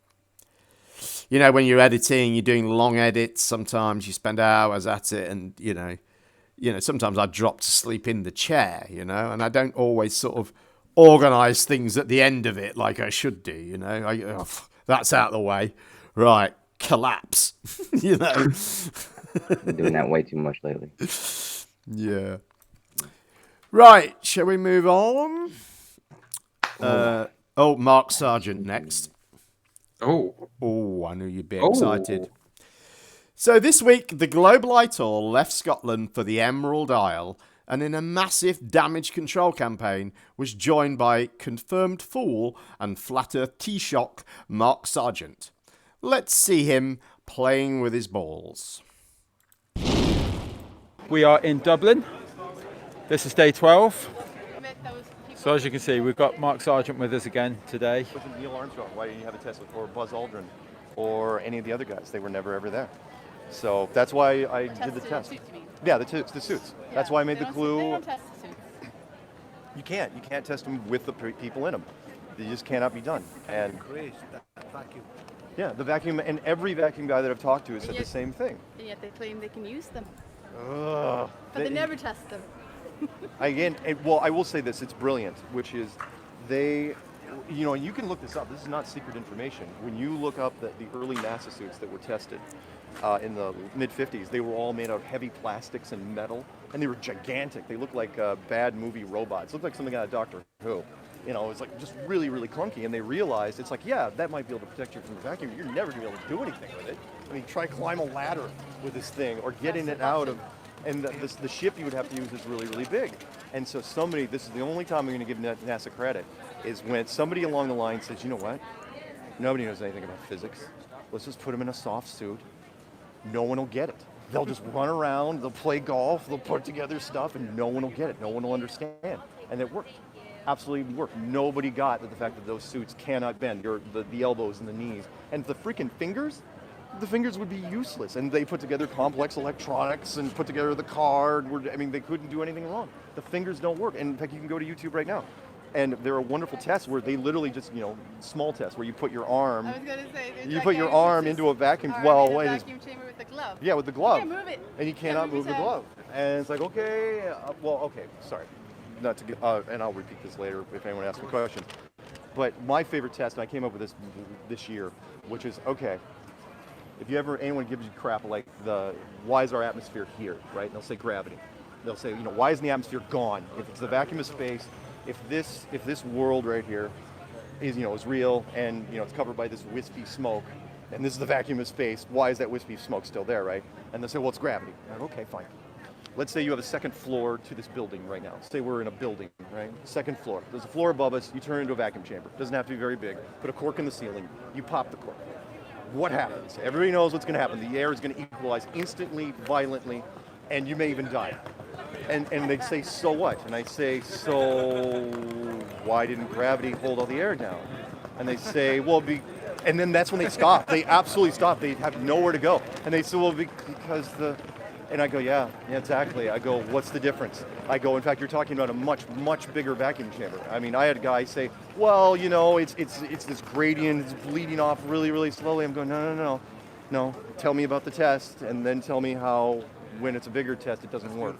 you know when you're editing, you're doing long edits. Sometimes you spend hours at it, and you know, sometimes I drop to sleep in the chair, you know, and I don't always sort of organize things at the end of it like I should do, you know. That's out of the way, right? Collapse, you know. Been doing that way too much lately. Yeah. Right, shall we move on? Mark Sargent next. Oh, I knew you'd be excited. So this week, the Global Itor left Scotland for the Emerald Isle, and in a massive damage control campaign was joined by confirmed fool and Flat Earth Taoiseach Mark Sargent. Let's see him playing with his balls. We are in Dublin. This is day 12. So as you can see, we've got Mark Sargent with us again today. Wasn't Neil Armstrong? Why didn't you have a test or Buzz Aldrin or any of the other guys? They were never ever there. So that's why I did the test. Yeah, the suits. Yeah, that's why I made the clue. They don't test the suits. You can't test them with the people in them. They just cannot be done. And that vacuum. Yeah, the vacuum, and every vacuum guy that I've talked to has said the same thing. And yet they claim they can use them. Ugh. But they never test them. Again, well, I will say this, it's brilliant, which is they, you know, and you can look this up. This is not secret information. When you look up the early NASA suits that were tested in the mid-50s, they were all made out of heavy plastics and metal, and they were gigantic. They looked like bad movie robots. Looked like something out of Doctor Who. You know, it's like just really, really clunky, and they realized it's like, yeah, that might be able to protect you from the vacuum, but you're never going to be able to do anything with it. I mean, try climb a ladder with this thing, or getting it out of, and the ship you would have to use is really, really big. And so somebody, this is the only time I'm going to give NASA credit, is when somebody along the line says, you know what, nobody knows anything about physics. Let's just put them in a soft suit. No one will get it. They'll just run around, they'll play golf, they'll put together stuff, and no one will get it. No one will understand. And it worked. Absolutely worked. Nobody got the fact that those suits cannot bend, the elbows and the knees. And the freaking fingers, the fingers would be useless. And they put together complex electronics and put together the car. I mean, they couldn't do anything wrong. The fingers don't work. And in fact, you can go to YouTube right now. And there are wonderful tests where they literally just, you know, small tests where you put your arm, you put your arm into a vacuum. Well, a vacuum chamber with the glove. Yeah, with the glove. You can't move it. And you cannot move the glove. And it's like, okay, sorry. Not to get, and I'll repeat this later if anyone asks me questions. But my favorite test, and I came up with this year, which is, okay, if anyone gives you crap like why is our atmosphere here, right? And they'll say gravity. They'll say, you know, why isn't the atmosphere gone? If it's the vacuum of space, if this world right here is, you know, is real and, you know, it's covered by this wispy smoke, and this is the vacuum of space, why is that wispy smoke still there, right? And they'll say, well, it's gravity. And I'm, okay, fine. Let's say you have a second floor to this building right now. Say we're in a building, right? Second floor. There's a floor above us. You turn it into a vacuum chamber. Doesn't have to be very big. Put a cork in the ceiling. You pop the cork. What happens? Everybody knows what's going to happen. The air is going to equalize instantly, violently, and you may even die. And they say, so what? And I say, so why didn't gravity hold all the air down? And they say, well, And then that's when they stop. They absolutely stop. They have nowhere to go. And they say, well, because the... And I go, yeah, exactly. I go, what's the difference? I go, in fact, you're talking about a much bigger vacuum chamber. I mean, I had a guy say, well, you know, it's this gradient, it's bleeding off really slowly. I'm going, no. Tell me about the test, and then tell me how, when it's a bigger test, it doesn't work.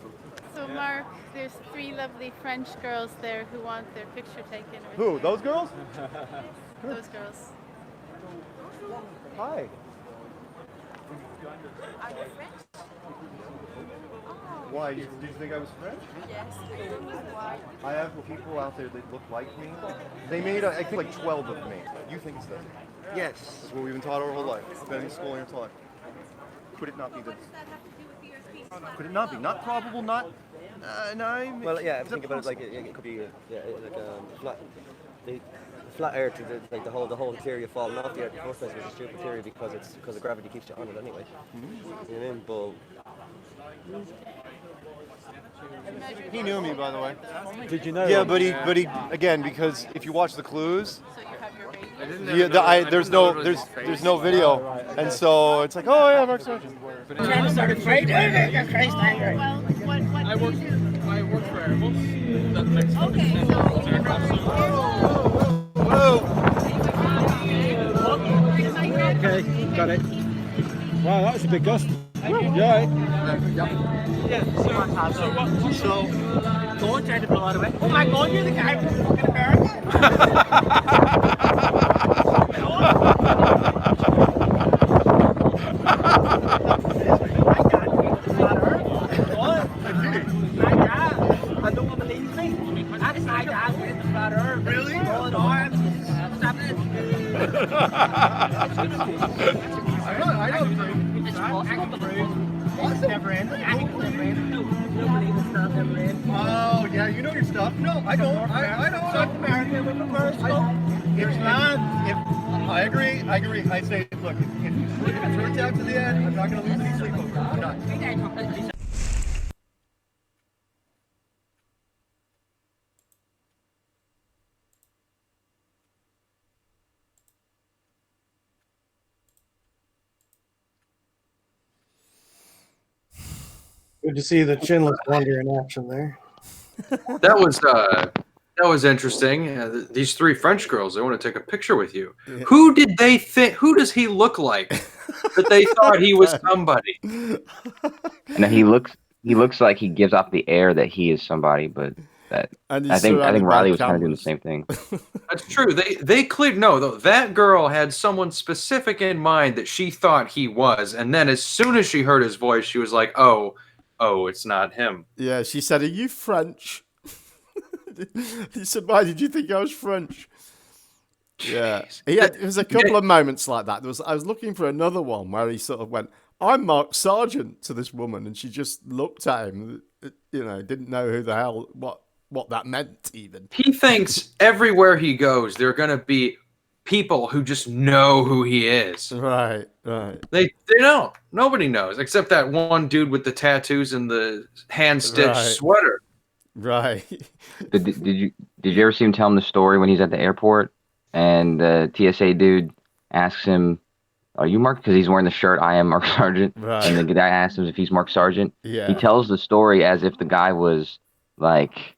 So, Mark, there's 3 lovely French girls there who want their picture taken. Who? Those girls? Those girls. Hi. Are you French? Why? Did you think I was French? Yes. Why? I have people out there that look like me. They made, I think, like 12 of me. You think it's this? Yes. This is what we've been taught our whole life. Been in school our entire life. Could it not be this? Could it not be? Not probable, not... no, well, yeah, if you think about it, like, it could be the flat Earth, like the whole theory of falling off the Earth in the first place was a stupid theory because the gravity keeps you on it anyway. You know what I mean? But he knew me, by the way. Did you know? Yeah, but he again, because if you watch the clues, there's no video, and so it's like, oh yeah, Mark Sargent. I work for Airbus. Okay, got it. Wow, that was a big gust. Yeah. So, don't try to blow out of it. Oh my God, you're the guy from fucking America. I don't believe me. That's my dad with the flat earth. Really? Oh no, I'm I don't it's possible. It's never ended. Oh yeah, you know your stuff. No, I don't. I don't. South America with the first It's not. I agree. I say, look, if it's right down to the end, I'm not going to lose any sleep over it. I'm not. Good to see the chinless wonder in action there. That was interesting. These 3 French girls, they want to take a picture with you. Yeah. Who did they think? Who does he look like that they thought he was somebody? And he looks like he gives off the air that he is somebody, but I think Riley was kind of doing the same thing. That's true. They cleared though. That girl had someone specific in mind that she thought he was, and then as soon as she heard his voice, she was like, "Oh, it's not him." Yeah, she said, "Are you French?" He said, "Why did you think I was French?" Jeez. Yeah, there was a couple of moments like that. I was looking for another one where he sort of went, "I'm Mark Sargent" to this woman, and she just looked at him. Didn't know who the hell what that meant even. He thinks everywhere he goes, there are going to be people who just know who he is. Right. They don't. Nobody knows except that one dude with the tattoos and the hand-stitched sweater. Right. Did you ever see him tell him the story when he's at the airport and the TSA dude asks him, "Are you Mark?" Because he's wearing the shirt, "I am Mark Sargent." Right. And the guy asks him if he's Mark Sargent. Yeah. He tells the story as if the guy was like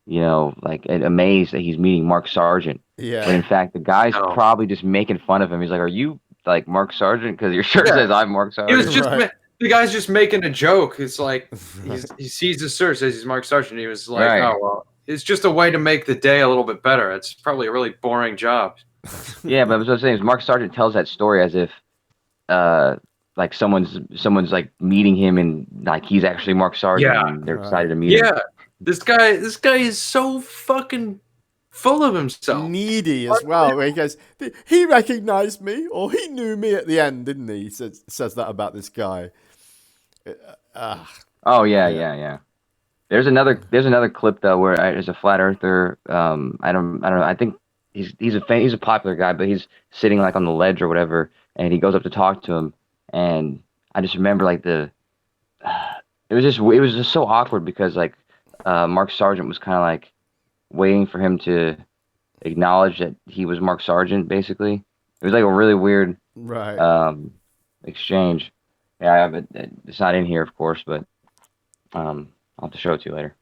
amazed that he's meeting Mark Sargent. Yeah. But in fact, the guy's probably just making fun of him. He's like, "Are you like Mark Sargent?" Because your shirt says "I'm Mark Sargent." He was just the guy's just making a joke. It's like he sees the shirt, says he's Mark Sargent. He was like, "Oh well, it's just a way to make the day a little bit better." It's probably a really boring job. Yeah, but what I'm saying is Mark Sargent tells that story as if like someone's like meeting him and like he's actually Mark Sargent and they're excited to meet him. Yeah. This guy is so fucking full of himself. Needy as well. Where he goes, he recognized me, or he knew me at the end, didn't he? He says that about this guy. Oh yeah. There's another clip though where there's a flat earther. I don't know. I think he's a popular guy, but he's sitting like on the ledge or whatever, and he goes up to talk to him, and I just remember like it was just so awkward because like Mark Sargent was kind of like waiting for him to acknowledge that he was Mark Sargent. Basically, was like a really weird exchange. Yeah, but it's not in here, of course, but I'll have to show it to you later.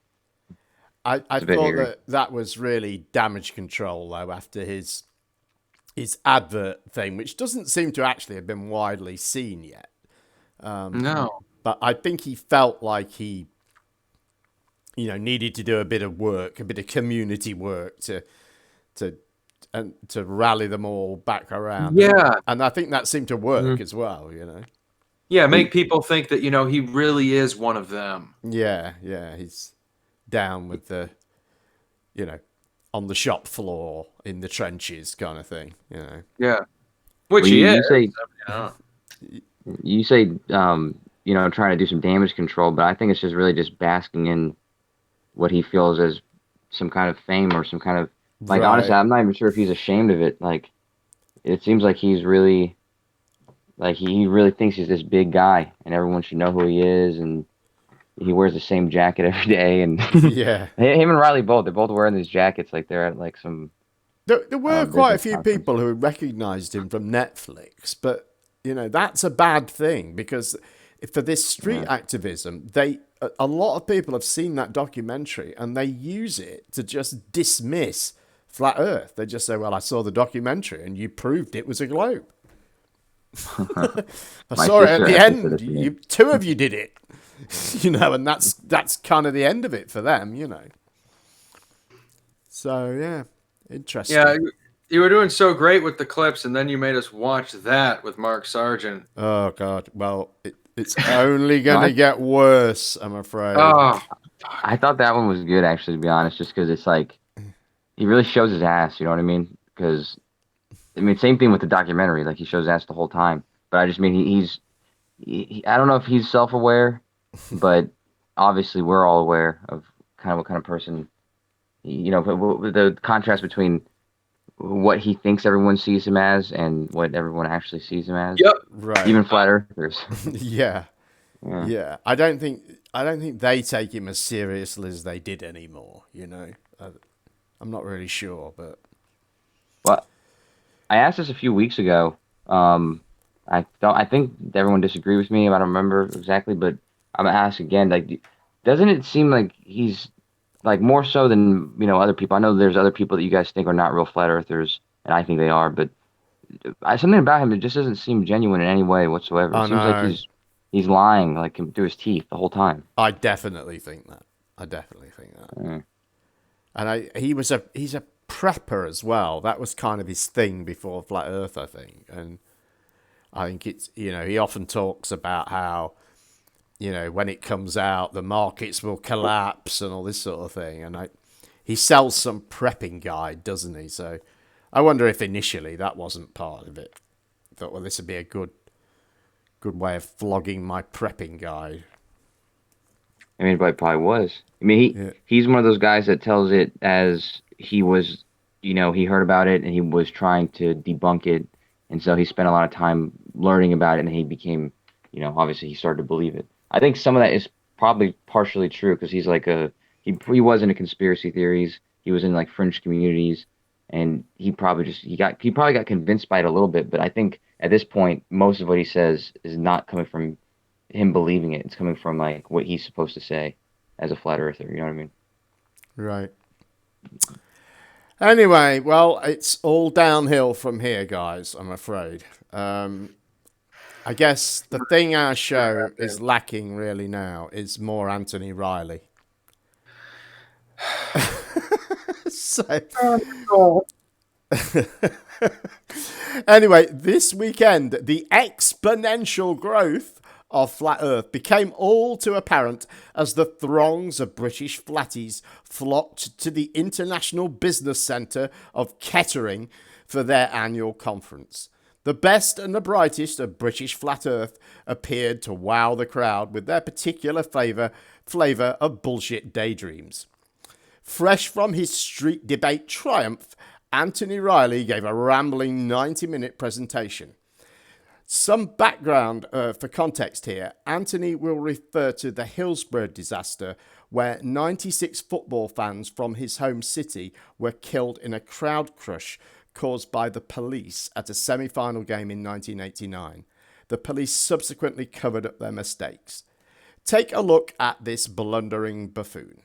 I thought that was really damage control though after his advert thing, which doesn't seem to actually have been widely seen yet. No, but I think he felt like he, needed to do a bit of work, a bit of community work to rally them all back around. Yeah, and I think that seemed to work as well. Yeah, make people think that he really is one of them. Yeah, he's down with the, on the shop floor in the trenches kind of thing. Yeah, which he is. You say, trying to do some damage control, but I think it's just really just basking in what he feels as some kind of fame or some kind of honestly, I'm not even sure if he's ashamed of it. Like, it seems like he's really, he really thinks he's this big guy and everyone should know who he is, and he wears the same jacket every day. And yeah, him and Riley they're both wearing these jackets like they're at some. There were quite a few people who recognized him from Netflix, but that's a bad thing because for this street activism, a lot of people have seen that documentary and they use it to just dismiss Flat Earth. They just say, well, I saw the documentary and you proved it was a globe. I saw it at the end. Two of you did it. And that's kind of the end of it for them, So, yeah, interesting. Yeah, you were doing so great with the clips, and then you made us watch that with Mark Sargent. Oh, God. Well, it's only going to get worse, I'm afraid. Oh, I thought that one was good, actually, to be honest, just because it's like, he really shows his ass, you know what I mean? Because, same thing with the documentary, like, he shows ass the whole time. But I just mean, he's I don't know if he's self-aware, but obviously we're all aware of kind of what kind of person, the contrast between what he thinks everyone sees him as and what everyone actually sees him as. Yep. Right. Even flat earthers. Yeah. I don't think they take him as seriously as they did anymore. I'm not really sure, but. Well, I asked this a few weeks ago. I think everyone disagreed with me. I don't remember exactly, but I'm gonna ask again. Like, doesn't it seem like he's like more so than other people? I know there's other people that you guys think are not real flat earthers, and I think they are. But something about him, it just doesn't seem genuine in any way whatsoever. It seems like he's lying like through his teeth the whole time. I definitely think that. And he's a prepper as well. That was kind of his thing before Flat Earth, I think. And I think it's, he often talks about how, when it comes out, the markets will collapse and all this sort of thing. And he sells some prepping guide, doesn't he? So I wonder if initially that wasn't part of it. I thought, well, this would be a good way of flogging my prepping guide. It probably was. He's one of those guys that tells it as he was, he heard about it and he was trying to debunk it. And so he spent a lot of time learning about it, and he became, obviously he started to believe it. I think some of that is probably partially true because he's like he was into conspiracy theories. He was in like fringe communities, and he probably got convinced by it a little bit. But I think at this point, most of what he says is not coming from him believing it. It's coming from like what he's supposed to say as a flat earther. You know what I mean? Right. Anyway, well, it's all downhill from here, guys, I'm afraid. I guess the thing our show is lacking really now is more Anthony Riley. Anyway, this weekend, the exponential growth of Flat Earth became all too apparent as the throngs of British flatties flocked to the International Business Centre of Kettering for their annual conference. The best and the brightest of British Flat Earth appeared to wow the crowd with their particular flavour of bullshit daydreams. Fresh from his street debate triumph, Anthony Riley gave a rambling 90-minute presentation. Some background for context here. Anthony will refer to the Hillsborough disaster where 96 football fans from his home city were killed in a crowd crush caused by the police at a semi-final game in 1989. The police subsequently covered up their mistakes. Take a look at this blundering buffoon.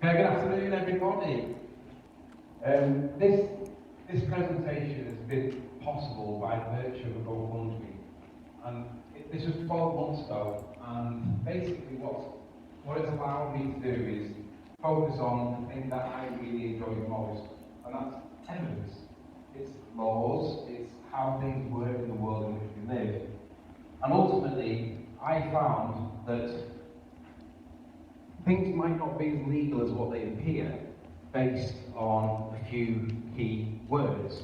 Good afternoon, everybody. This presentation has been possible by virtue of a GoFundMe, and this was 12 months ago. And basically, what it's allowed me to do is focus on the thing that I really enjoy the most, and that's evidence. It's laws. It's how things work in the world in which we live. And ultimately, I found that things might not be as legal as what they appear based on a few key words.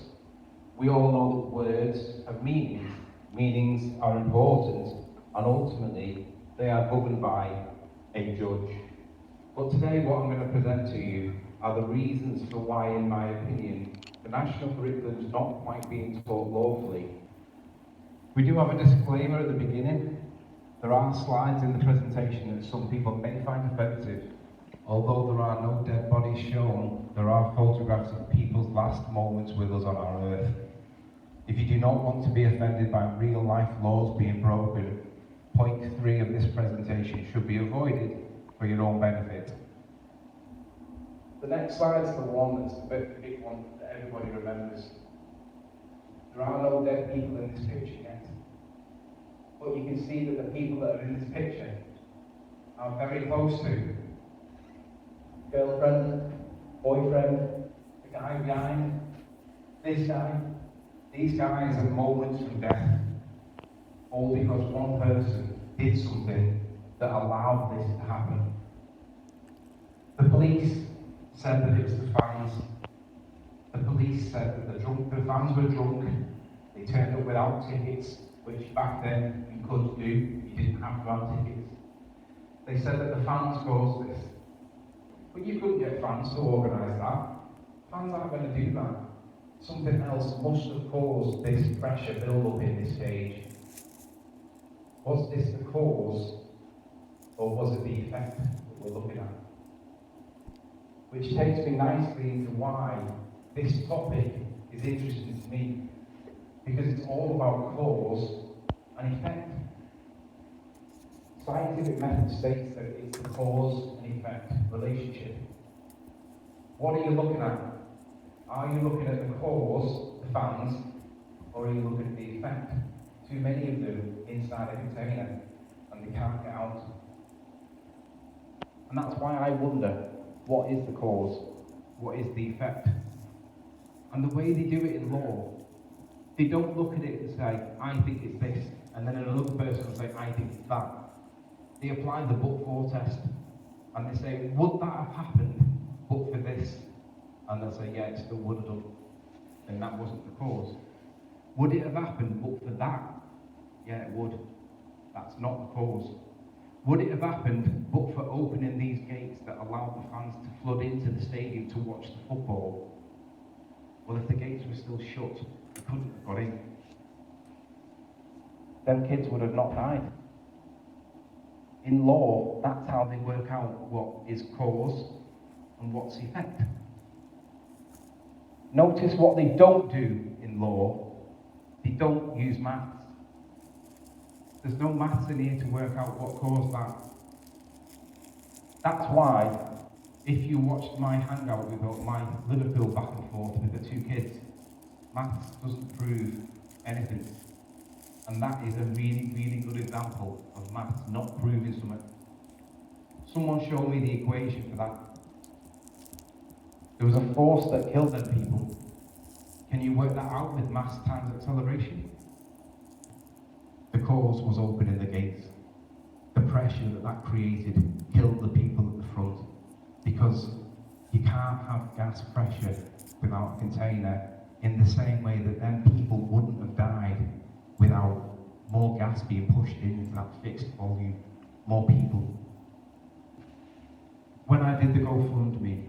We all know that words have meanings. Meanings are important, and ultimately they are governed by a judge. But today what I'm going to present to you are the reasons for why, in my opinion, the national curriculum is not quite being taught lawfully. We do have a disclaimer at the beginning. There are slides in the presentation that some people may find offensive. Although there are no dead bodies shown, there are photographs of people's last moments with us on our earth. If you do not want to be offended by real life laws being broken, point 3 of this presentation should be avoided for your own benefit. The next slide is the one that's the big one that everybody remembers. There are no dead people in this picture yet. But you can see that the people that are in this picture are very close to girlfriend, boyfriend, the guy behind, this guy. These guys are moments from death, all because one person did something that allowed this to happen. The police said that it was the fans. The police said that the fans were drunk. They turned up without tickets, which back then you could do. You didn't have to have tickets. They said that the fans caused this. But you couldn't get fans to organise that. Fans aren't going to do that. Something else must have caused this pressure build-up in this stage. Was this the cause, or was it the effect that we're looking at? Which takes me nicely into why this topic is interesting to me, because it's all about cause and effect. Scientific method states that it's the cause and effect relationship. What are you looking at? Are you looking at the cause, the fans, or are you looking at the effect? Too many of them inside a container, and they can't get out. And that's why I wonder, what is the cause? What is the effect? And the way they do it in law, they don't look at it and say, I think it's this, and then another person will say, I think it's that. They apply the but-for test, and they say, would that have happened but for this? And they'll say, yeah, it still would have done. And that wasn't the cause. Would it have happened but for that? Yeah, it would. That's not the cause. Would it have happened but for opening these gates that allowed the fans to flood into the stadium to watch the football? Well, if the gates were still shut, they couldn't have got in. Them kids would have not died. In law, that's how they work out what is cause and what's effect. Notice what they don't do in law. They don't use maths. There's no maths in here to work out what caused that. That's why, if you watched my hangout with my Liverpool back and forth with the two kids, maths doesn't prove anything. And that is a really, really good example of maths not proving something. Someone showed me the equation for that. There was a force that killed them people. Can you work that out with mass times acceleration? The cause was opening the gates. The pressure that created killed the people at the front, because you can't have gas pressure without a container, in the same way that then people wouldn't have died without more gas being pushed into that fixed volume, more people. When I did the GoFundMe,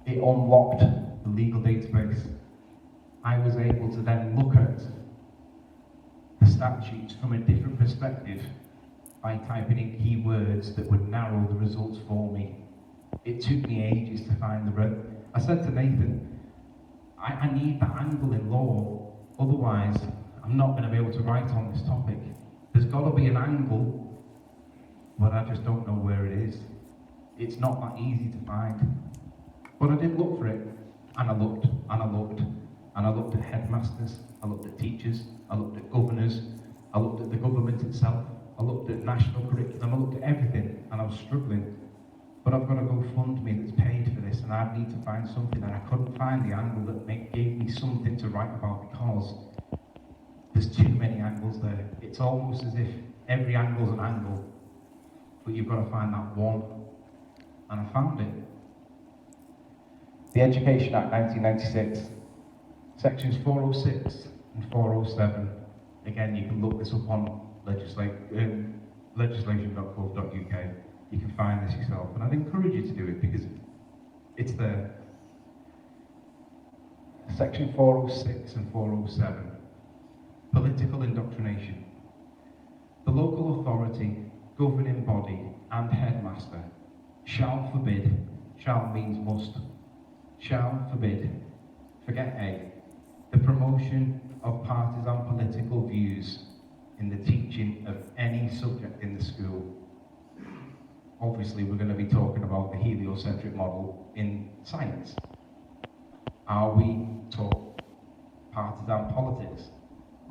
it unlocked the legal database. I was able to then look at the statutes from a different perspective by typing in keywords that would narrow the results for me It took me ages to find the breadth. I said to Nathan, I need that angle in law, otherwise I'm not going to be able to write on this topic. There's got to be an angle, but I just don't know where it is. It's not that easy to find. But I did look for it, and I looked, and I looked, and I looked at headmasters, I looked at teachers, I looked at governors, I looked at the government itself, I looked at national curriculum, I looked at everything, and I was struggling. But I've got a GoFundMe that's paid for this, and I need to find something, and I couldn't find the angle that gave me something to write about because there's too many angles there. It's almost as if every angle's an angle, but you've got to find that one, and I found it. The Education Act 1996, sections 406 and 407. Again, you can look this up on legislation.gov.uk. You can find this yourself, and I'd encourage you to do it because it's there. Section 406 and 407, political indoctrination. The local authority, governing body, and headmaster shall forbid, shall means must, shall forbid, forget A, the promotion of partisan political views in the teaching of any subject in the school. Obviously, we're going to be talking about the heliocentric model in science. Are we taught partisan politics?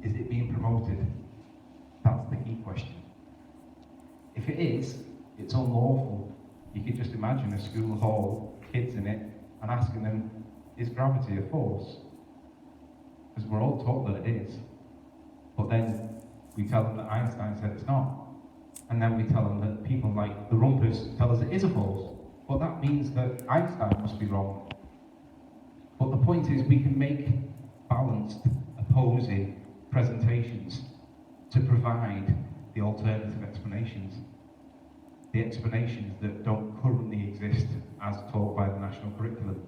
Is it being promoted? That's the key question. If it is, it's unlawful. You could just imagine a school hall, kids in it, and asking them, is gravity a force? Because we're all taught that it is. But then we tell them that Einstein said it's not. And then we tell them that people like the Rumpus tell us it is a force. But that means that Einstein must be wrong. But the point is we can make balanced, opposing presentations to provide the alternative explanations. The explanations that don't currently exist as taught by the national curriculum.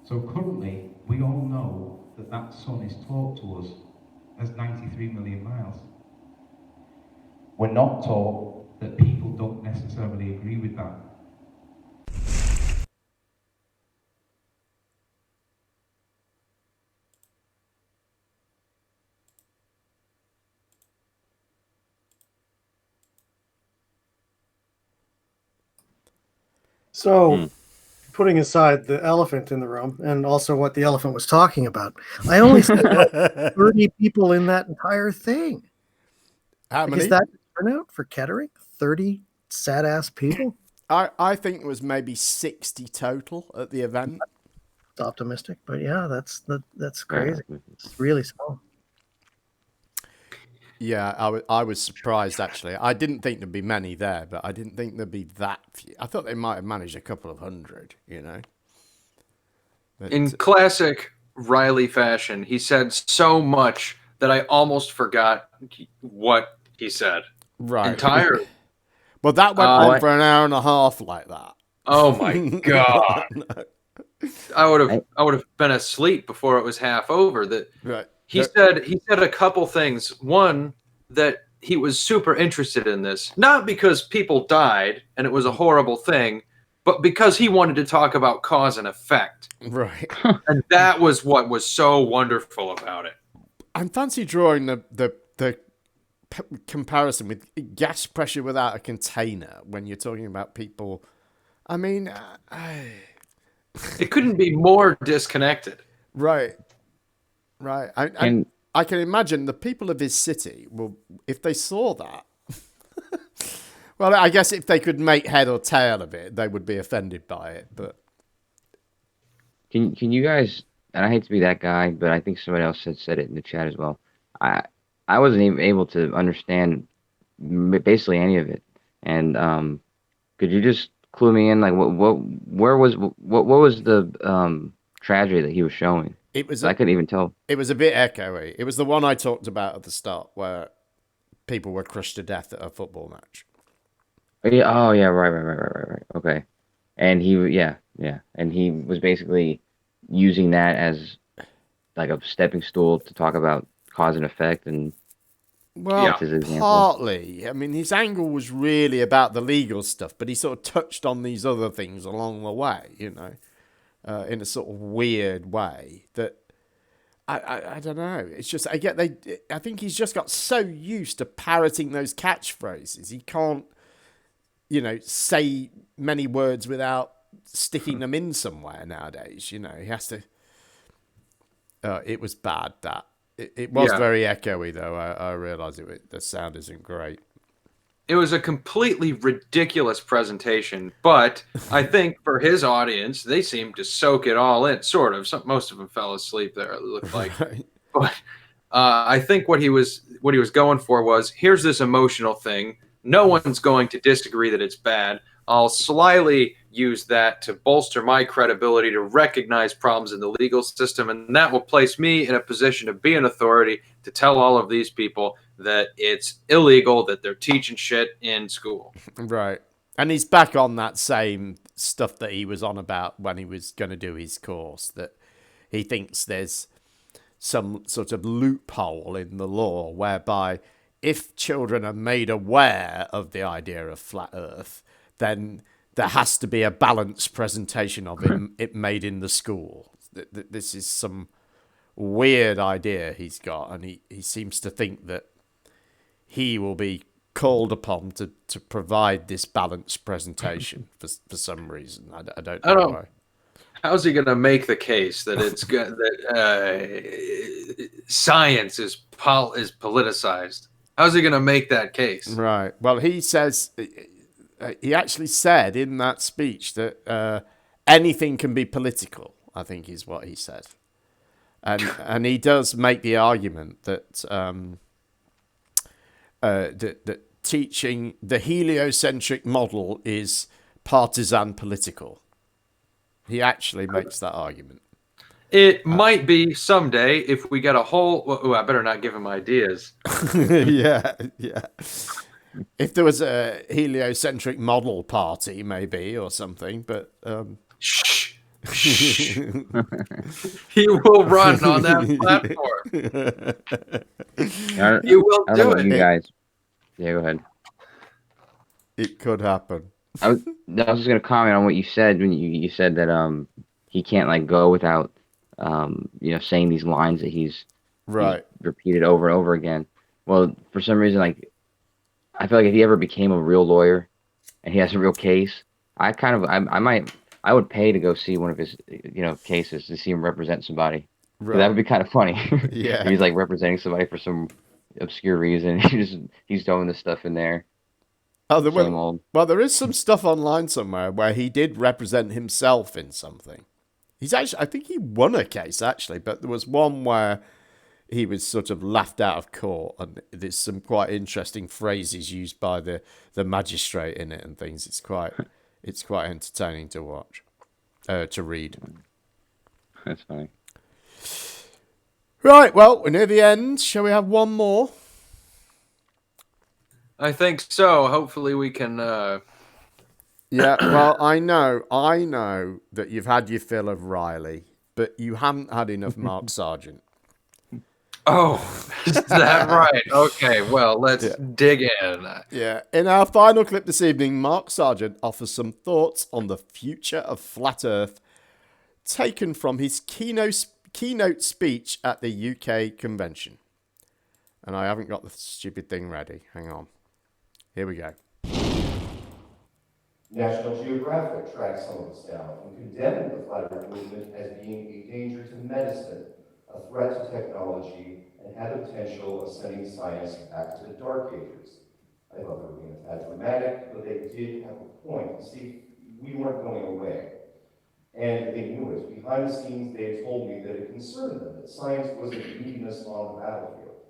So currently, we all know that that sun is taught to us as 93 million miles. We're not taught that people don't necessarily agree with that. So, putting aside the elephant in the room and also what the elephant was talking about, I only saw 30 people in that entire thing. How many? Is that turnout for Kettering? 30 sad ass people? I think it was maybe 60 total at the event. It's optimistic, but yeah, that's crazy. It's really small. Yeah, I was surprised actually. I didn't think there'd be many there, but I didn't think there'd be that few. I thought they might have managed a couple of hundred, you know. But, in classic Riley fashion, he said so much that I almost forgot what he said. Right. Entirely. Well, that went on for an hour and a half like that. Oh my God. No. I would have been asleep before it was half over. That right. He said a couple things. One, that he was super interested in this, not because people died and it was a horrible thing, but because he wanted to talk about cause and effect. Right. And that was what was so wonderful about it. I fancy drawing the comparison with gas pressure without a container when you're talking about people. I mean, it couldn't be more disconnected. Right. Right. I can imagine the people of his city will, if they saw that, well, I guess if they could make head or tail of it, they would be offended by it. But can you guys, and I hate to be that guy, but I think somebody else had said it in the chat as well. I wasn't even able to understand basically any of it. And could you just clue me in, like what was the tragedy that he was showing? It was. I couldn't even tell. It was a bit echoey. It was the one I talked about at the start, where people were crushed to death at a football match. Yeah. Oh, yeah. Right. Okay. And he was basically using that as like a stepping stool to talk about cause and effect, and Well, That's his example. partly. I mean, his angle was really about the legal stuff, but he sort of touched on these other things along the way, you know, in a sort of weird way that I don't know. It's just I think he's just got so used to parroting those catchphrases. He can't, you know, say many words without sticking them in somewhere nowadays. You know, he has to. It was bad that. It was very echoey, though. I realise the sound isn't great. It was a completely ridiculous presentation, but I think for his audience, they seemed to soak it all in. Sort of. Most of them fell asleep there. It looked like, Right. but I think what he was going for was, here's this emotional thing. No one's going to disagree that it's bad. I'll slyly use that to bolster my credibility to recognize problems in the legal system, and that will place me in a position to be an authority to tell all of these people that it's illegal, that they're teaching shit in school. Right. And he's back on that same stuff that he was on about when he was going to do his course, that he thinks there's some sort of loophole in the law whereby if children are made aware of the idea of flat Earth, then there has to be a balanced presentation of it made in the school. This is some weird idea he's got, and he seems to think that he will be called upon to provide this balanced presentation for some reason. I don't know why. How's he going to make the case that it's good that science is politicized? How's he going to make that case? Right. Well, he says he actually said in that speech that anything can be political, I think is what he said, and he does make the argument that that teaching the heliocentric model is partisan political. He actually makes that argument. It might be someday if we get a whole. I better not give him ideas. yeah. If there was a heliocentric model party, maybe, or something, but shh. He will run on that platform. He will do it. You guys. Yeah, go ahead. It could happen. I was just gonna comment on what you said when you said that he can't like go without saying these lines that he's repeated over and over again. Well, for some reason, like I feel like if he ever became a real lawyer and he has a real case, I would pay to go see one of his cases to see him represent somebody. Right. That would be kind of funny. Yeah, he's like representing somebody for some obscure reason. He's throwing this stuff in there. Oh, there is some stuff online somewhere where he did represent himself in something. I think he won a case actually, but there was one where he was sort of laughed out of court, and there's some quite interesting phrases used by the magistrate in it and things. It's quite entertaining to watch, to read. That's funny. Right, well, we're near the end. Shall we have one more? I think so. Hopefully we can... Yeah, well, I know that you've had your fill of Riley, but you haven't had enough Mark Sargent. Oh, is that right? Okay, well, let's dig in. Yeah, in our final clip this evening, Mark Sargent offers some thoughts on the future of Flat Earth, taken from his keynote speech at the UK convention. And I haven't got the stupid thing ready. Hang on. Here we go. National Geographic tracked some of us down and condemned the Flat Earth movement as being a danger to medicine, a threat to technology, and had the potential of sending science back to the Dark Ages. I thought they were being a tad dramatic, but they did have a point. See, we weren't going away. And they knew it. Behind the scenes, they had told me that it concerned them, that science wasn't meeting us on the battlefield.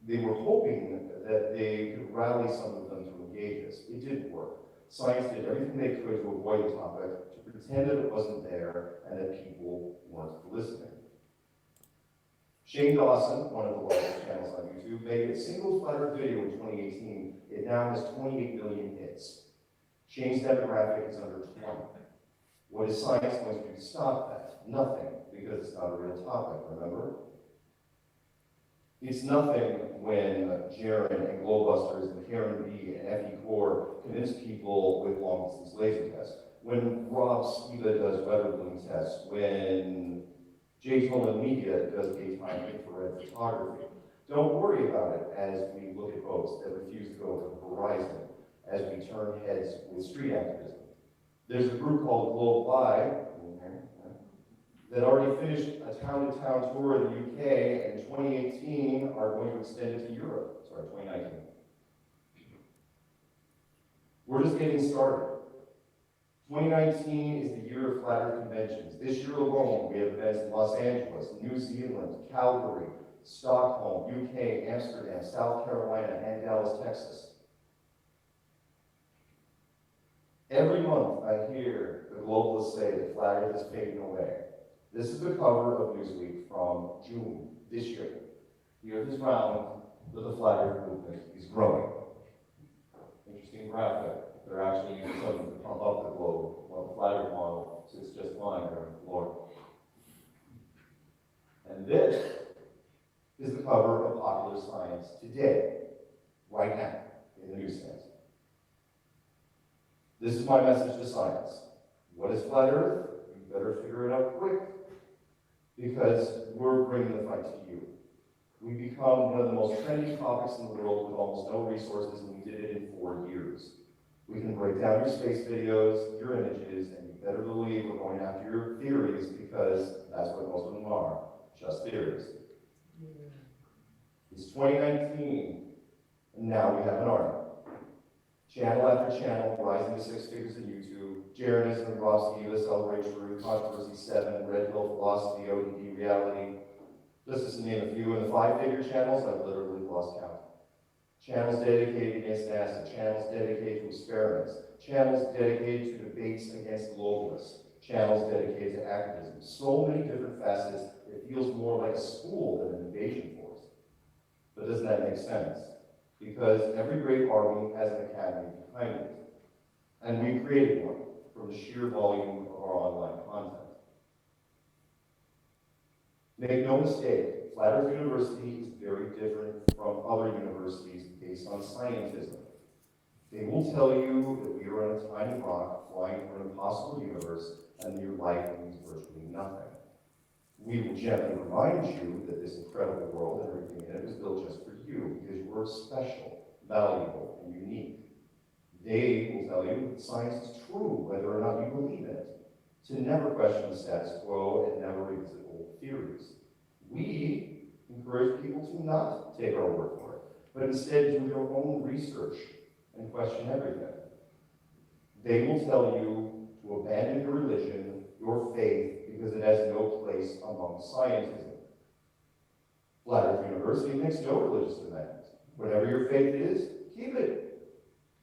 They were hoping that they could rally some of them to engage us. It didn't work. Science did everything they could to avoid the topic, to pretend that it wasn't there, and that people weren't listening. Shane Dawson, one of the largest channels on YouTube, made a single Flat Earth video in 2018. It now has 28 million hits. Shane's demographic is under 20. What is science going to do to stop that? Nothing, because it's not a real topic, remember? It's nothing when Jaren and Glowbusters and Karen B and FE Core convince people with long-distance laser tests. When Rob Skiba does weather balloon tests. When Jay Tolman Media does daytime infrared photography. Don't worry about it as we look at boats that refuse to go to the horizon, as we turn heads with street activism. There's a group called Globe Live that already finished a town-to-town tour in the UK, and in 2018 are going to extend it to Europe. Sorry, 2019. We're just getting started. 2019 is the year of flat Earth conventions. This year alone, we have events in Los Angeles, New Zealand, Calgary, Stockholm, UK, Amsterdam, South Carolina, and Dallas, Texas. Every month I hear the globalists say that flat Earth is fading away. This is the cover of Newsweek from June this year. The Earth is round, but the flat Earth movement is growing. Interesting graphic. They're actually using something to pump up the globe, while the flat Earth model sits just fine there on the floor. And this is the cover of Popular Science today, right now, in the newsstands. This is my message to science. What is flat Earth? You better figure it out quick, because we're bringing the fight to you. We become one of the most trendy topics in the world with almost no resources, and we did it in 4 years. We can break down your space videos, your images, and you better believe we're going after your theories, because that's what most of them are, just theories. It's 2019, and now we have an army. Channel after channel, rising to 6 figures in YouTube. Jaren and Rob Skiba celebrate Truth, Controversy 7, Red Pill Philosophy, ODD Reality. Just to name a few. In the 5-figure channels, I've literally lost count. Channels dedicated against NASA, channels dedicated to experiments, channels dedicated to debates against globalists, channels dedicated to activism. So many different facets, it feels more like a school than an invasion force. But doesn't that make sense? Because every great army has an academy behind it. And we created one from the sheer volume of our online content. Make no mistake, Flat Earth University is very different from other universities based on scientism. They will tell you that we are on a tiny rock flying through an impossible universe and your life means virtually nothing. We will gently remind you that this incredible world and everything in it was built just for you, because you are special, valuable, and unique. They will tell you that science is true, whether or not you believe in it, to never question the status quo and never revisit old theories. We encourage people to not take our word for it, but instead do their own research and question everything. They will tell you to abandon your religion, your faith, because it has no place among scientism. Flat Earth University makes no religious demands. Whatever your faith is, keep it.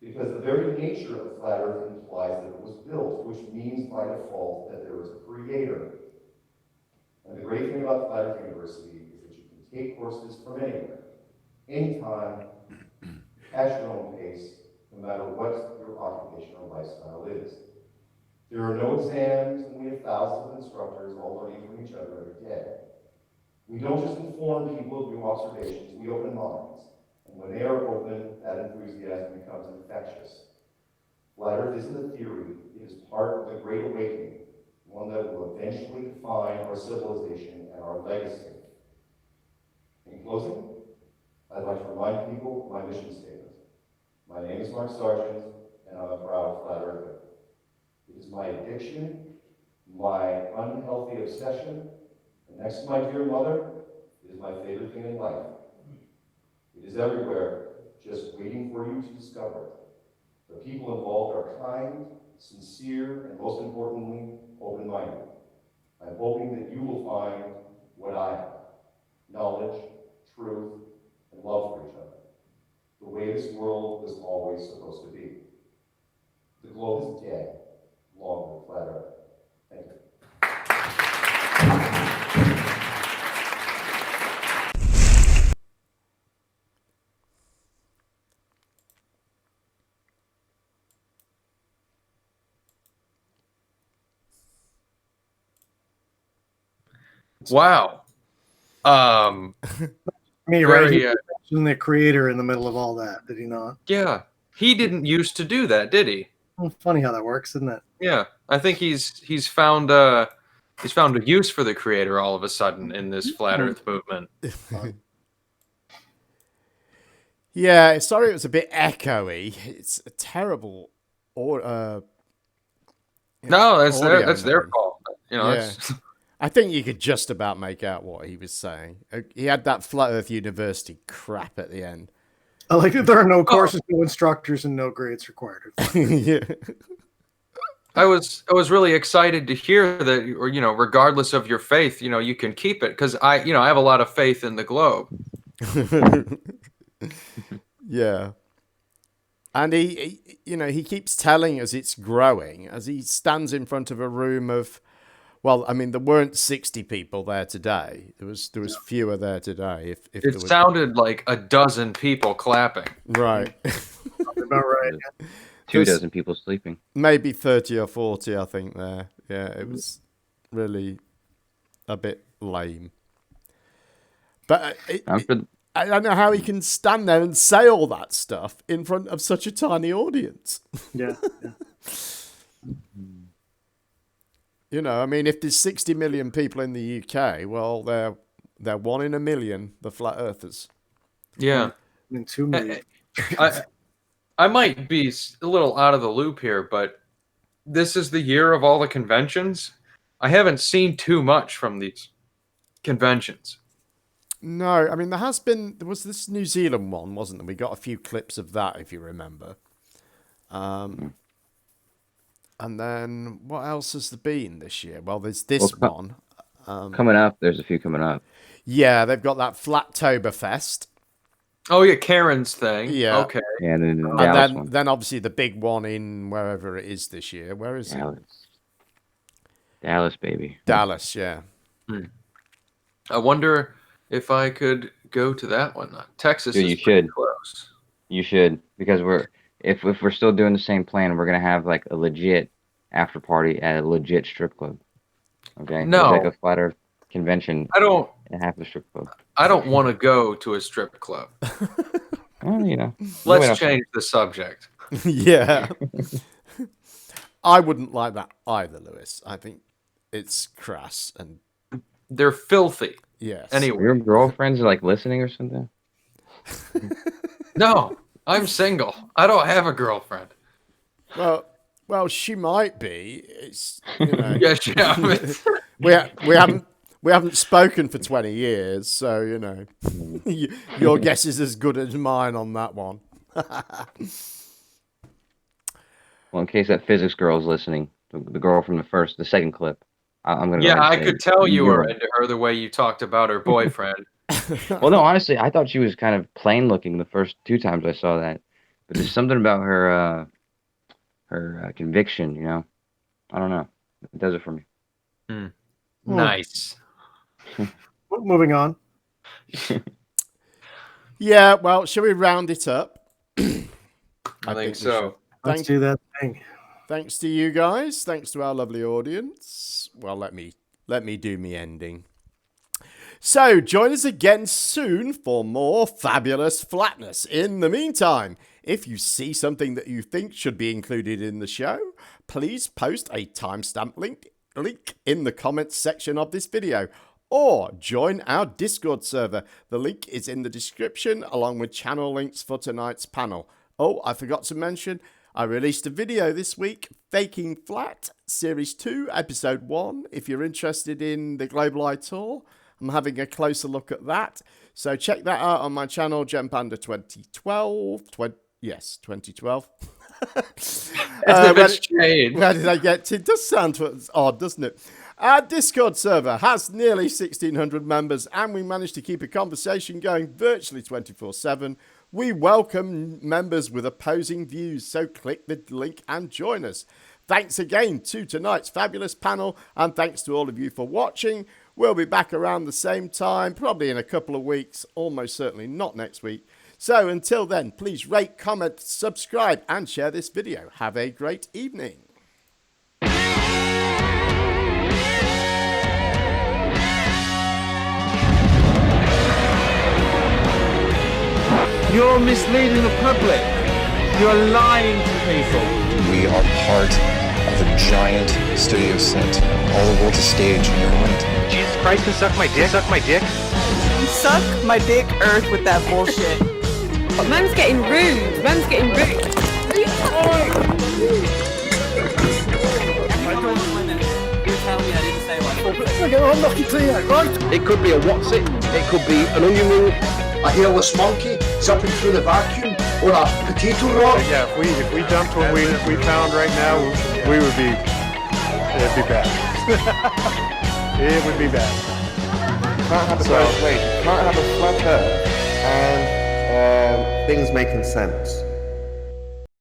Because the very nature of Flat Earth implies that it was built, which means by default that there is a creator. And the great thing about Flat Earth University is that you can take courses from anywhere, anytime, at your own pace, no matter what your occupation or lifestyle is. There are no exams, and we have thousands of instructors all learning from each other every day. We don't just inform people of new observations, we open minds. And when they are open, that enthusiasm becomes infectious. Flat Earth isn't a theory, it is part of the Great Awakening, one that will eventually define our civilization and our legacy. In closing, I'd like to remind people of my mission statement. My name is Mark Sargent, and I'm a proud Flat Earther. It is my addiction, my unhealthy obsession, and next to my dear mother, it is my favorite thing in life. It is everywhere, just waiting for you to discover it. The people involved are kind, sincere, and most importantly, open-minded. I'm hoping that you will find what I have: knowledge, truth, and love for each other. The way this world was always supposed to be. The globe is dead. Long live Flat Earth. Thank you. Wow. Me, right? very, He mentioned the creator in the middle of all that, did he not? yeah. He didn't used to do that, did he? Well, funny how that works, isn't it? Yeah, I think he's found a use for the creator all of a sudden in this flat Earth movement. Yeah, sorry it was a bit echoey. It's a terrible no, that's their fault. You know, yeah. I think you could just about make out what he was saying. He had that Flat Earth University crap at the end. I like that there are no courses, no instructors, and no grades required. Yeah. I was really excited to hear that, or regardless of your faith, you can keep it, because I have a lot of faith in the globe. Yeah. And he keeps telling us it's growing as he stands in front of a room of, well, I mean, there weren't 60 people there today. There was fewer there today. If it sounded like a dozen people clapping. Right. About right. 2 dozen people sleeping. Maybe 30 or 40, I think, there. Yeah, it was really a bit lame. But I don't know how he can stand there and say all that stuff in front of such a tiny audience. Yeah. I mean, if there's 60 million people in the UK, well, they're 1 in a million, the flat earthers. Yeah. And 2 million. I might be a little out of the loop here, but this is the year of all the conventions. I haven't seen too much from these conventions. No, I mean, there was this New Zealand one, wasn't there? We got a few clips of that, if you remember. And then what else has there been this year? Well, there's this one. Coming up, there's a few coming up. Yeah, they've got that Flattoberfest. Oh, yeah, Karen's thing. Yeah. Okay. Yeah, and then the And Dallas one. then obviously the big one in wherever it is this year. Where is it? Dallas, baby. Dallas, yeah. I wonder if I could go to that one. Texas Dude, is you pretty should. close. You should, because if we're still doing the same plan, we're gonna have like a legit after party at a legit strip club. Okay. No. It's like a flat Earth convention. I don't. And half the strip club. I don't want to go to a strip club. Well, Let's change the subject. Yeah. I wouldn't like that either, Lewis. I think it's crass and they're filthy. Yes. Anyway, your girlfriends are like listening or something. No, I'm single. I don't have a girlfriend. Well, she might be. It's Yeah, she we haven't spoken for 20 years, so your guess is as good as mine on that one. Well, in case that physics girl is listening, the girl from the second clip, I'm gonna. Yeah, I could tell you were into her the way you talked about her boyfriend. Well, no, honestly, I thought she was kind of plain looking the first 2 times I saw that, but there's something about her conviction, I don't know. It does it for me. Nice. Moving on. Yeah, well, shall we round it up? I think so. Let's do that thing. Thanks to you guys. Thanks to our lovely audience. Well, let me do me ending. So, join us again soon for more fabulous flatness. In the meantime, if you see something that you think should be included in the show, please post a timestamp link in the comments section of this video, or join our Discord server. The link is in the description, along with channel links for tonight's panel. Oh, I forgot to mention, I released a video this week, Faking Flat, Series 2, Episode 1. If you're interested in the Global Eye Tour, I'm having a closer look at that. So check that out on my channel, Gempanda 2012. Yes, 2012. Where did I get to? It does sound odd, doesn't it? Our Discord server has nearly 1,600 members, and we managed to keep a conversation going virtually 24/7. We welcome members with opposing views, so click the link and join us. Thanks again to tonight's fabulous panel, and thanks to all of you for watching. We'll be back around the same time, probably in a couple of weeks, almost certainly not next week. So until then, please rate, comment, subscribe, and share this video. Have a great evening. You're misleading the public. You're lying to people. We are part of a giant studio set. All the world's a stage in your mind. Jesus Christ, can suck my dick. Suck my dick. Suck my dick, Earth, with that bullshit. But man's getting rude. Man's getting rude. It could be a what's it? It could be an onion ring. A hairless monkey jumping through the vacuum, or a potato rock. Yeah, if we dumped what we found right now, it'd be bad. It would be bad. Can't have can't have a flat Earth and things making sense.